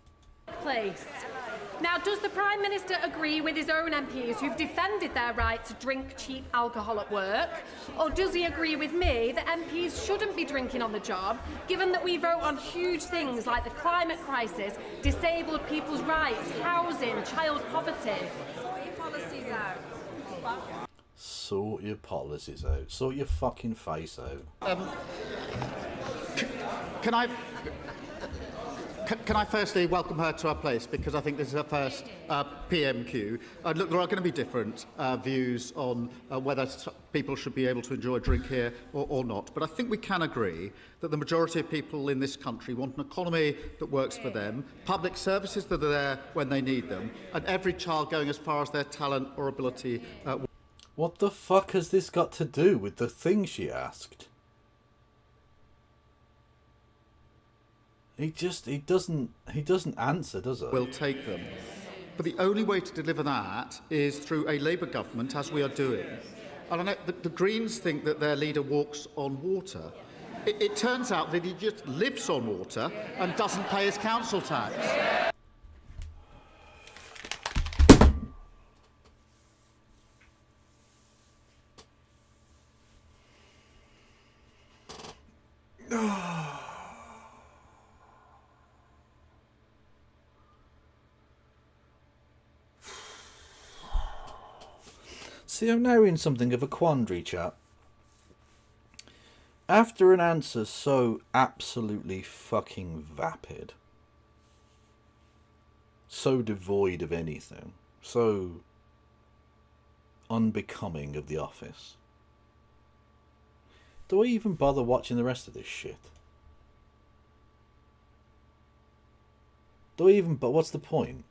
Place. Now, does the Prime Minister agree with his own MPs who've defended their right to drink cheap alcohol at work? Or does he agree with me that MPs shouldn't be drinking on the job, given that we vote on huge things like the climate crisis, disabled people's rights, housing, child poverty? Sort your policies out. Sort your policies out. Sort your fucking face out. Can I firstly welcome her to our place, because I think this is her first PMQ. Look, there are going to be different views on whether people should be able to enjoy a drink here or not, but I think we can agree that the majority of people in this country want an economy that works for them, public services that are there when they need them, and every child going as far as their talent or ability. What the fuck has this got to do with the thing she asked? He doesn't answer, does he? Will take them. But the only way to deliver that is through a Labour government, as we are doing. And I know the Greens think that their leader walks on water. It turns out that he just lives on water and doesn't pay his council tax. See, I'm now in something of a quandary, chap. After an answer so absolutely fucking vapid, so devoid of anything, so unbecoming of the office, do I even bother watching the rest of this shit? But what's the point?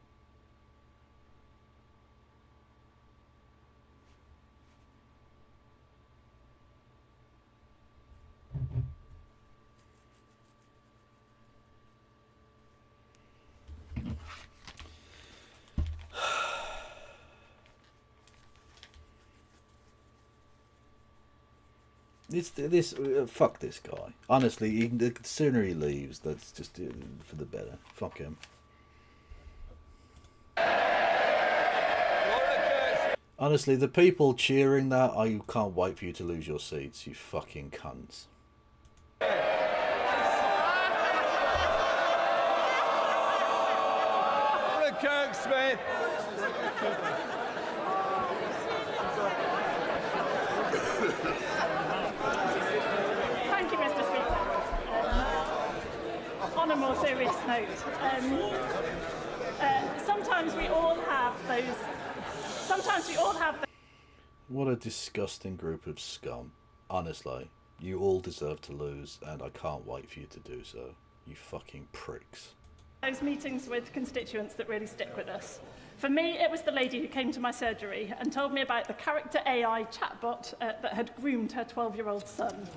Fuck this guy. Honestly, the sooner he leaves, that's just for the better. Fuck him. Honestly, the people cheering that, I can't wait for you to lose your seats, you fucking cunts. Kirksmith. Thank you, Mr. Speaker. On a more serious note, sometimes we all have those. What a disgusting group of scum. Honestly, you all deserve to lose, and I can't wait for you to do so. You fucking pricks. Those meetings with constituents that really stick with us. For me, it was the lady who came to my surgery and told me about the character AI chatbot that had groomed her 12-year-old son.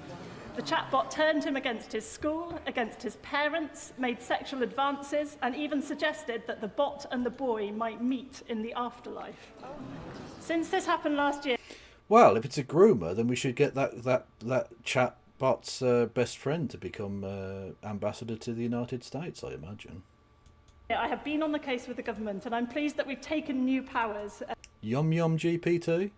The chatbot turned him against his school, against his parents, made sexual advances, and even suggested that the bot and the boy might meet in the afterlife. Since this happened last year... Well, if it's a groomer, then we should get that chatbot's best friend to become ambassador to the United States, I imagine. I have been on the case with the government, and I'm pleased that we've taken new powers Yum Yum GPT?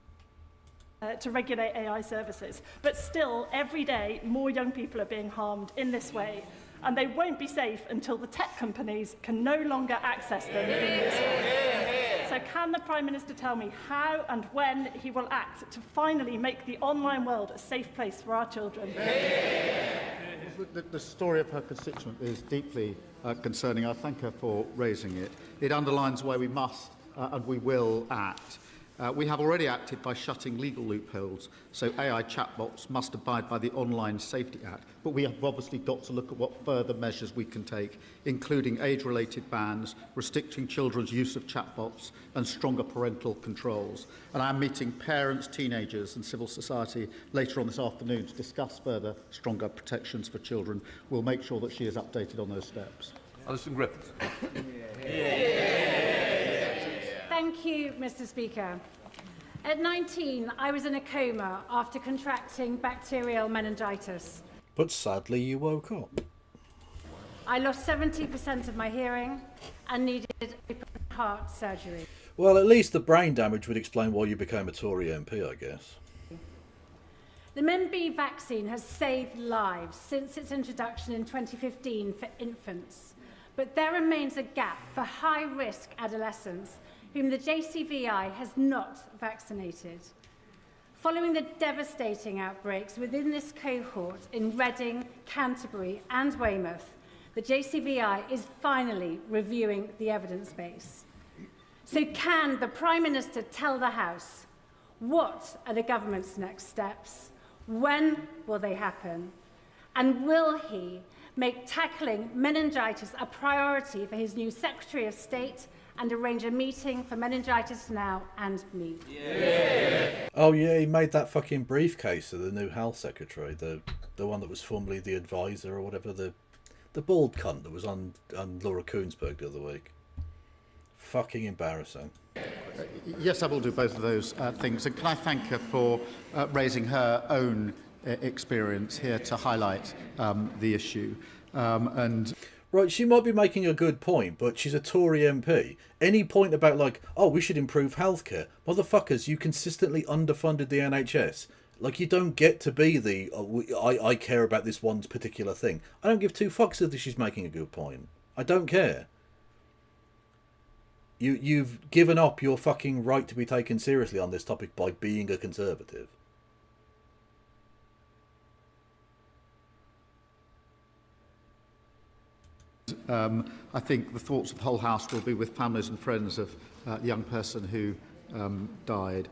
to regulate AI services. But still, every day, more young people are being harmed in this way, and they won't be safe until the tech companies can no longer access them in this way. So can the Prime Minister tell me how and when he will act to finally make the online world a safe place for our children? The story of her constituent is deeply concerning. I thank her for raising it. It underlines why we must and we will act. We have already acted by shutting legal loopholes, so AI chatbots must abide by the Online Safety Act. But we have obviously got to look at what further measures we can take, including age-related bans, restricting children's use of chatbots, and stronger parental controls. And I'm meeting parents, teenagers and civil society later on this afternoon to discuss further stronger protections for children. We'll make sure that she is updated on those steps. Alison Griffiths. Thank you, Mr. Speaker. At 19, I was in a coma after contracting bacterial meningitis. But sadly, you woke up. I lost 70% of my hearing and needed open heart surgery. Well, at least the brain damage would explain why you became a Tory MP, I guess. The MenB vaccine has saved lives since its introduction in 2015 for infants. But there remains a gap for high-risk adolescents whom the JCVI has not vaccinated. Following the devastating outbreaks within this cohort in Reading, Canterbury and Weymouth, the JCVI is finally reviewing the evidence base. So can the Prime Minister tell the House what are the government's next steps? When will they happen? And will he make tackling meningitis a priority for his new Secretary of State and arrange a meeting for Meningitis Now and me? Oh yeah, he made that fucking briefcase of the new health secretary, the one that was formerly the advisor or whatever, the bald cunt that was on Laura Koonsberg the other week. Fucking embarrassing. Yes, I will do both of those things. And can I thank her for raising her own experience here to highlight the issue. Right, she might be making a good point, but she's a Tory MP. Any point about, like, oh, we should improve healthcare? Motherfuckers, you consistently underfunded the NHS. Like, you don't get to be the, I care about this one particular thing. I don't give two fucks if she's making a good point. I don't care. You've given up your fucking right to be taken seriously on this topic by being a Conservative. I think the thoughts of the whole House will be with families and friends of the young person who died.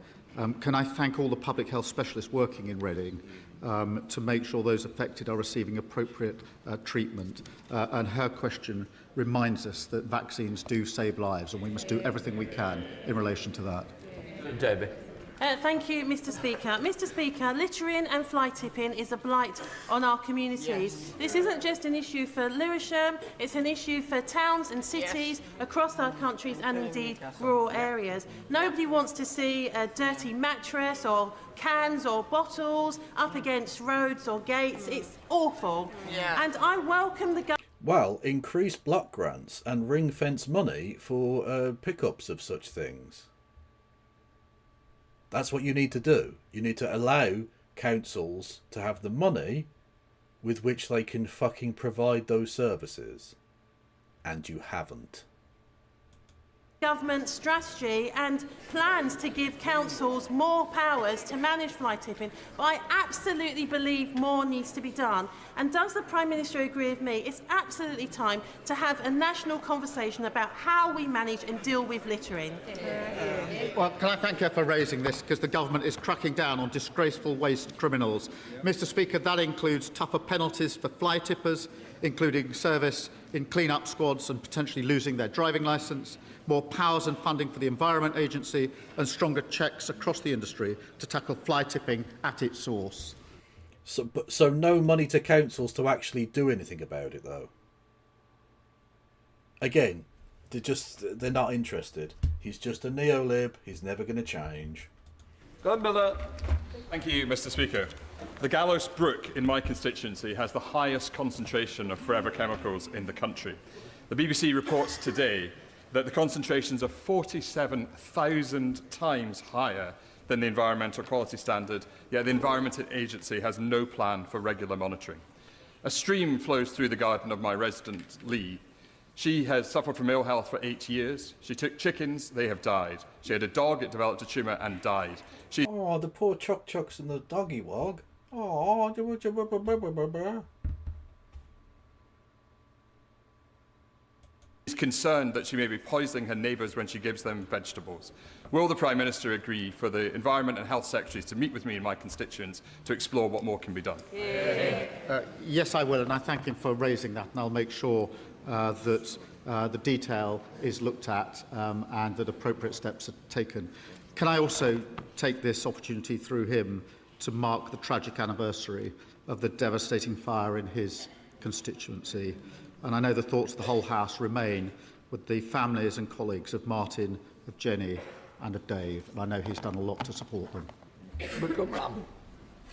Can I thank all the public health specialists working in Reading to make sure those affected are receiving appropriate treatment? And her question reminds us that vaccines do save lives, and we must do everything we can in relation to that. Debbie. Thank you, Mr. Speaker. Mr. Speaker, littering and fly tipping is a blight on our communities. Yes. This isn't just an issue for Lewisham, it's an issue for towns and cities across our countries and indeed rural areas. Nobody wants to see a dirty mattress or cans or bottles up against roads or gates. It's awful. Yeah. And I welcome the government. Well, increase block grants and ring-fence money for pickups of such things. That's what you need to do. You need to allow councils to have the money with which they can fucking provide those services. And you haven't. Government strategy and plans to give councils more powers to manage fly tipping, but I absolutely believe more needs to be done. And does the Prime Minister agree with me? It's absolutely time to have a national conversation about how we manage and deal with littering. Well, can I thank her for raising this, because the government is cracking down on disgraceful waste criminals. Mr. Speaker, that includes tougher penalties for fly tippers, including service in clean-up squads and potentially losing their driving licence, more powers and funding for the Environment Agency, and stronger checks across the industry to tackle fly tipping at its source. So no money to councils to actually do anything about it, though. Again, they're not interested. He's just a neo-lib. He's never going to change. Glenn Miller. Thank you, Mr. Speaker. The Gallows Brook in my constituency has the highest concentration of forever chemicals in the country. The BBC reports today that the concentrations are 47,000 times higher than the environmental quality standard, yet the Environment Agency has no plan for regular monitoring. A stream flows through the garden of my resident, Lee. She has suffered from ill health for 8 years. She took chickens, they have died. She had a dog, it developed a tumour and died. Oh, the poor chucks and the doggy wog. Oh, She's concerned that she may be poisoning her neighbours when she gives them vegetables. Will the Prime Minister agree for the Environment and Health Secretaries to meet with me and my constituents to explore what more can be done? Yes, I will, and I thank him for raising that, and I'll make sure that the detail is looked at and that appropriate steps are taken. Can I also take this opportunity through him to mark the tragic anniversary of the devastating fire in his constituency? And I know the thoughts of the whole House remain with the families and colleagues of Martin, of Jenny and of Dave, and I know he's done a lot to support them.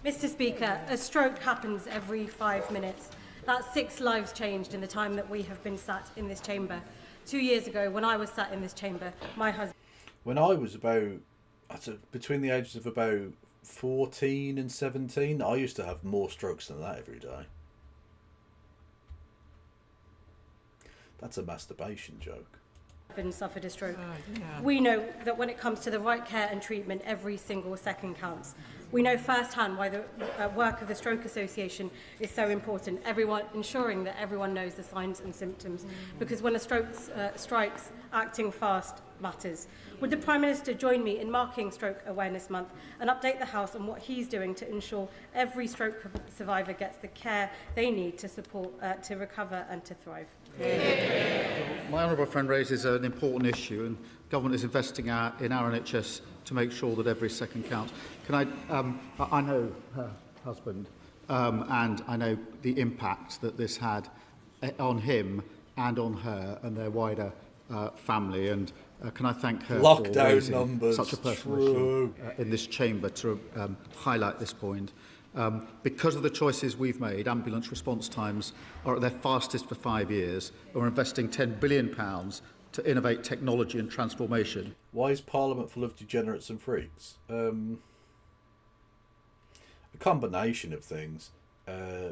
Mr. Speaker, a stroke happens every 5 minutes. That's 6 lives changed in the time that we have been sat in this chamber. 2 years ago, when I was sat in this chamber, my husband... When I was between the ages of about 14 and 17, I used to have more strokes than that every day. That's a masturbation joke. Suffered a stroke. We know that when it comes to the right care and treatment, every single second counts. We know firsthand why the work of the Stroke Association is so important, ensuring that everyone knows the signs and symptoms, because when a stroke strikes, acting fast matters. Would the Prime Minister join me in marking Stroke Awareness Month and update the House on what he's doing to ensure every stroke survivor gets the care they need to support, to recover and to thrive? My honourable friend raises an important issue, and government is investing in our NHS to make sure that every second counts. I know her husband, and I know the impact that this had on him and on her and their wider family, and can I thank her for raising such a personal issue in this chamber to highlight this point. Because of the choices we've made, ambulance response times are at their fastest for 5 years, and we're investing £10 billion to innovate technology and transformation. Why is Parliament full of degenerates and freaks? A combination of things.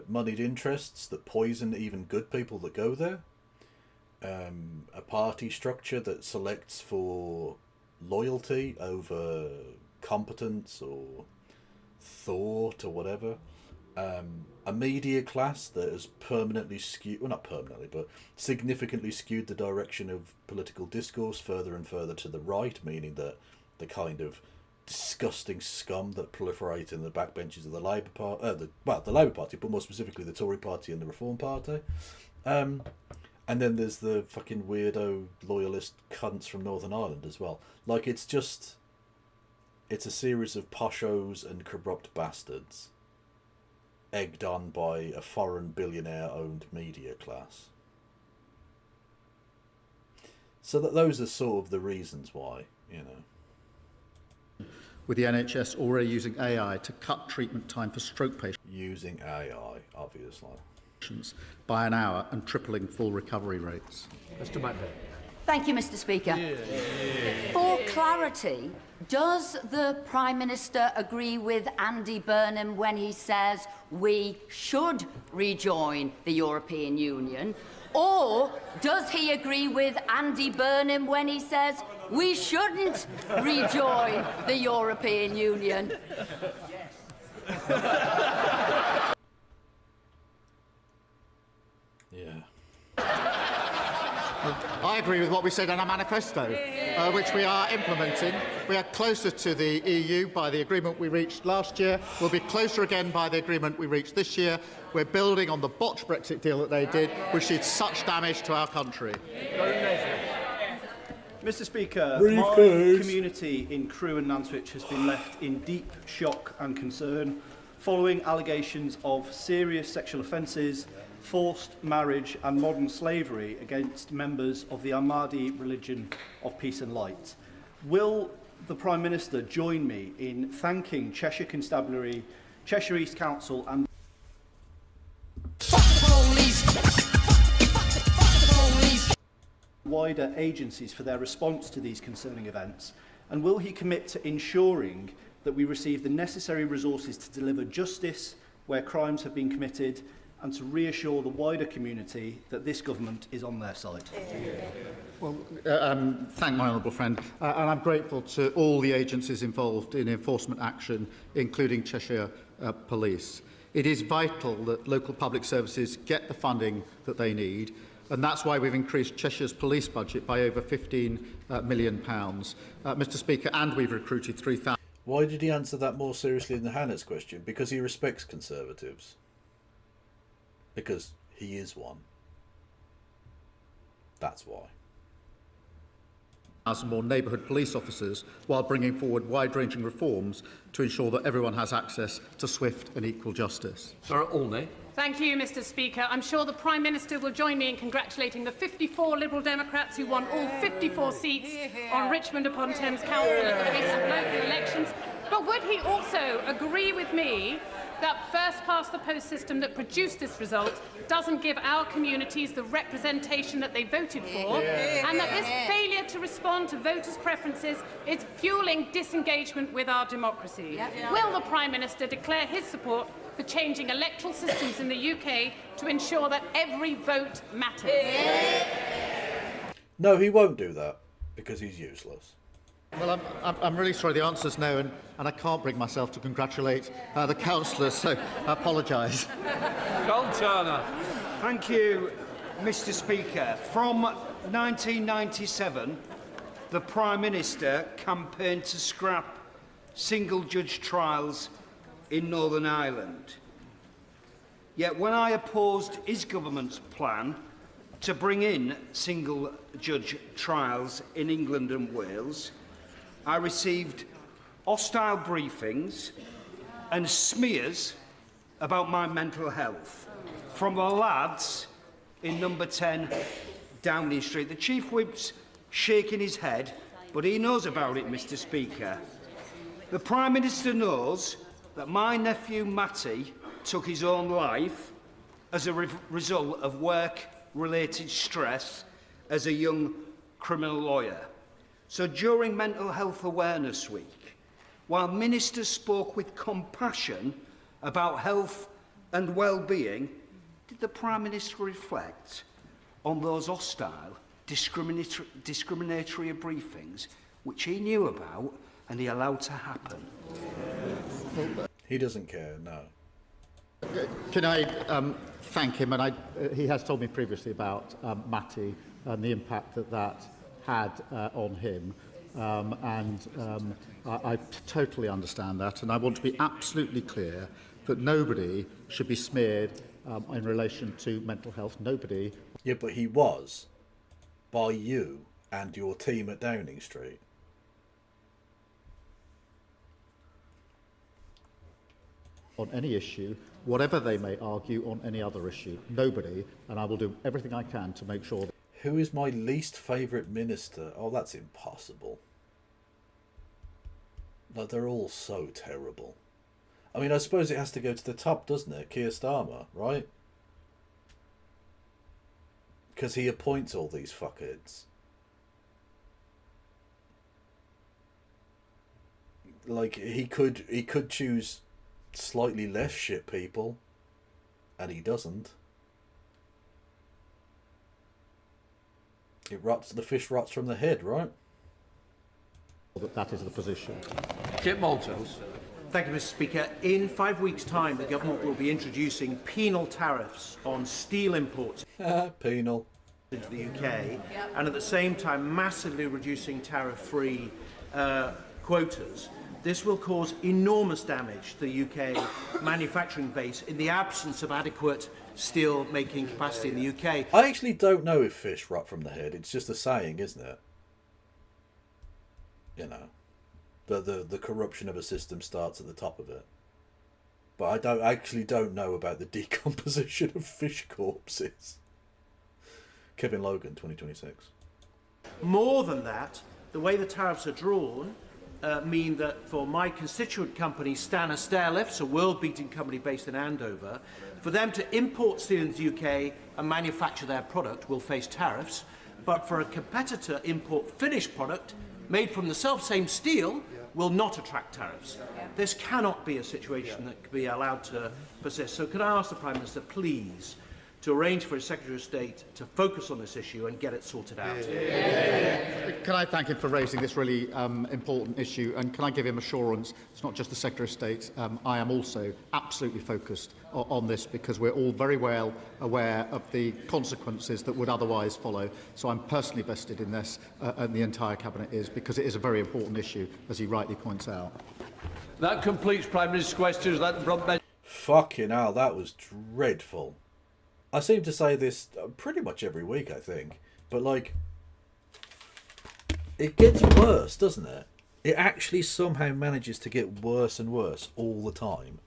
Moneyed interests that poison even good people that go there. A party structure that selects for loyalty over competence or thought or whatever. A media class that has permanently skewed, well, not permanently, but significantly skewed the direction of political discourse further and further to the right, meaning that the kind of disgusting scum that proliferate in the backbenches of the Labour Party, the Labour Party, but more specifically the Tory Party and the Reform Party. And then there's the fucking weirdo loyalist cunts from Northern Ireland as well. Like, it's a series of poshos and corrupt bastards egged on by a foreign billionaire-owned media class. So those are sort of the reasons why, you know. With the NHS already using AI to cut treatment time for stroke patients. Using AI, obviously. By an hour and tripling full recovery rates. Mr. Mandel. Thank you, Mr. Speaker. For clarity, does the Prime Minister agree with Andy Burnham when he says we should rejoin the European Union? Or does he agree with Andy Burnham when he says we shouldn't rejoin the European Union? I agree with what we said in our manifesto, which we are implementing. We are closer to the EU by the agreement we reached last year. We'll be closer again by the agreement we reached this year. We're building on the botched Brexit deal that they did, which did such damage to our country. Mr. Speaker, my community in Crewe and Nantwich has been left in deep shock and concern following allegations of serious sexual offences, forced marriage and modern slavery against members of the Ahmadi religion of peace and light. Will the Prime Minister join me in thanking Cheshire Constabulary, Cheshire East Council and wider agencies for their response to these concerning events? And will he commit to ensuring that we receive the necessary resources to deliver justice where crimes have been committed and to reassure the wider community that this government is on their side? Well, thank my honourable friend, and I'm grateful to all the agencies involved in enforcement action, including Cheshire Police. It is vital that local public services get the funding that they need, and that's why we've increased Cheshire's police budget by over £15 million, Mr. Speaker, and we've recruited 3,000. Why did he answer that more seriously than Hannah's question? Because he respects Conservatives. Because he is one. That's why. More neighbourhood police officers, while bringing forward wide-ranging reforms to ensure that everyone has access to swift and equal justice. Sir Olney. Thank you, Mr. Speaker. I'm sure the Prime Minister will join me in congratulating the 54 Liberal Democrats who won all 54 seats on Richmond upon Thames Council at the recent local elections. But would he also agree with me that first-past-the-post system that produced this result doesn't give our communities the representation that they voted for, and that this failure to respond to voters' preferences is fuelling disengagement with our democracy? Will the Prime Minister declare his support for changing electoral systems in the UK to ensure that every vote matters? No, he won't do that, because he's useless. Well, I'm really sorry, the answer's no, and I can't bring myself to congratulate the councillors, so I apologise. John Turner. Thank you, Mr. Speaker. From 1997, the Prime Minister campaigned to scrap single-judge trials in Northern Ireland. Yet when I opposed his government's plan to bring in single-judge trials in England and Wales, I received hostile briefings and smears about my mental health from the lads in number 10 Downing Street. The Chief Whip's shaking his head, but he knows about it, Mr. Speaker. The Prime Minister knows that my nephew Matty took his own life as a result of work-related stress as a young criminal lawyer. So during Mental Health Awareness Week, while ministers spoke with compassion about health and well-being, did the Prime Minister reflect on those hostile, discriminatory briefings which he knew about and he allowed to happen? He doesn't care, no. Can I thank him? And he has told me previously about Matty and the impact that had on him. I totally understand that, and I want to be absolutely clear that nobody should be smeared in relation to mental health. Nobody. Yeah, but he was. By you and your team at Downing Street. On any issue, whatever they may argue on any other issue. Nobody, and I will do everything I can to make sure that... Who is my least favourite minister? Oh, that's impossible. Like, they're all so terrible. I mean, I suppose it has to go to the top, doesn't it? Keir Starmer, right? Because he appoints all these fuckheads. Like, he could choose slightly less shit people, and he doesn't. The fish rots from the head, right? That is the position. Kit Malthouse. Thank you, Mr. Speaker. In 5 weeks' time, the government will be introducing penal tariffs on steel imports penal into the UK, and at the same time massively reducing tariff-free quotas. This will cause enormous damage to the UK manufacturing base in the absence of adequate steel-making capacity in the UK. I actually don't know if fish rot from the head. It's just a saying, isn't it? You know, the corruption of a system starts at the top of it. But I actually don't know about the decomposition of fish corpses. Kevin Logan, 2026. More than that, the way the tariffs are drawn mean that for my constituent company, Stannah Stairlifts, a world-beating company based in Andover, for them to import steel into the UK and manufacture their product will face tariffs, but for a competitor import finished product made from the self-same steel will not attract tariffs. This cannot be a situation that can be allowed to persist. So could I ask the Prime Minister, please, to arrange for his Secretary of State to focus on this issue and get it sorted out? Can I thank him for raising this really important issue, and can I give him assurance it's not just the Secretary of State, I am also absolutely focused on this, because we're all very well aware of the consequences that would otherwise follow. So I'm personally vested in this, and the entire Cabinet is, because it is a very important issue, as he rightly points out. That completes Prime Minister's questions. Let the front bench. Fucking hell, that was dreadful. I seem to say this pretty much every week, I think. But, like, it gets worse, doesn't it? It actually somehow manages to get worse and worse all the time.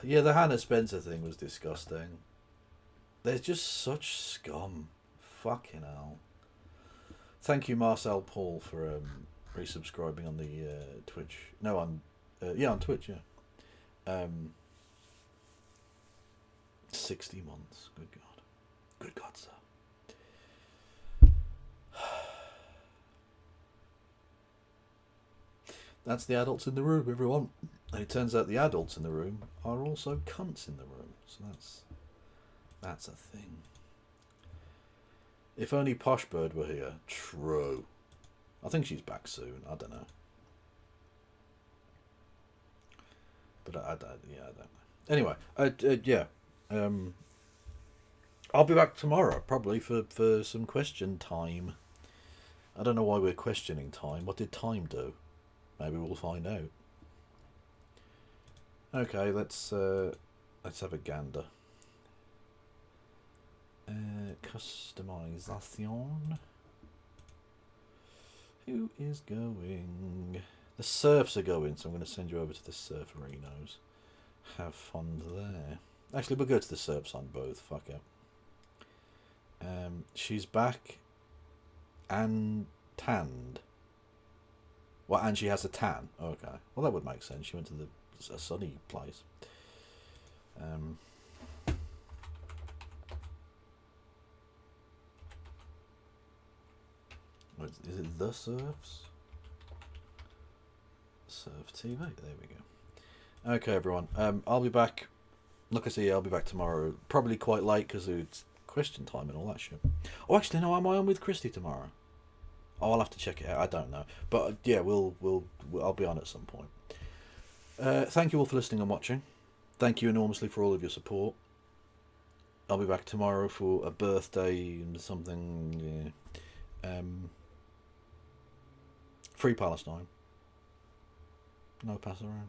Yeah, the Hannah Spencer thing was disgusting. There's just such scum. Fucking hell. Thank you, Marcel Paul, for resubscribing on the Twitch. No, on Twitch, yeah. 60 months. Good God. Good God, sir. That's the adults in the room, everyone. And it turns out the adults in the room are also cunts in the room. So that's a thing. If only Poshbird were here. True. I think she's back soon. I don't know. But I don't know. Anyway, yeah. I'll be back tomorrow, probably, for some question time. I don't know why we're questioning time. What did time do? Maybe we'll find out. Okay, let's have a gander. Customization. Who is going? The Surfs are going, so I'm going to send you over to the Surferinos. Have fun there. Actually, we'll go to the Surfs on both. Fuck it. She's back and tanned. Well, and she has a tan. Okay. Well, that would make sense. She went to a sunny place. Is it The Surfs? Surf TV. There we go. Okay, everyone. I'll be back. Like I say, I'll be back tomorrow. Probably quite late because it's question time and all that shit. Oh, actually, no. Am I on with Christy tomorrow? Oh, I'll have to check it out. I don't know, but yeah, I'll be on at some point. Thank you all for listening and watching. Thank you enormously for all of your support. I'll be back tomorrow for a birthday and something. Yeah. Free Palestine. No pass around.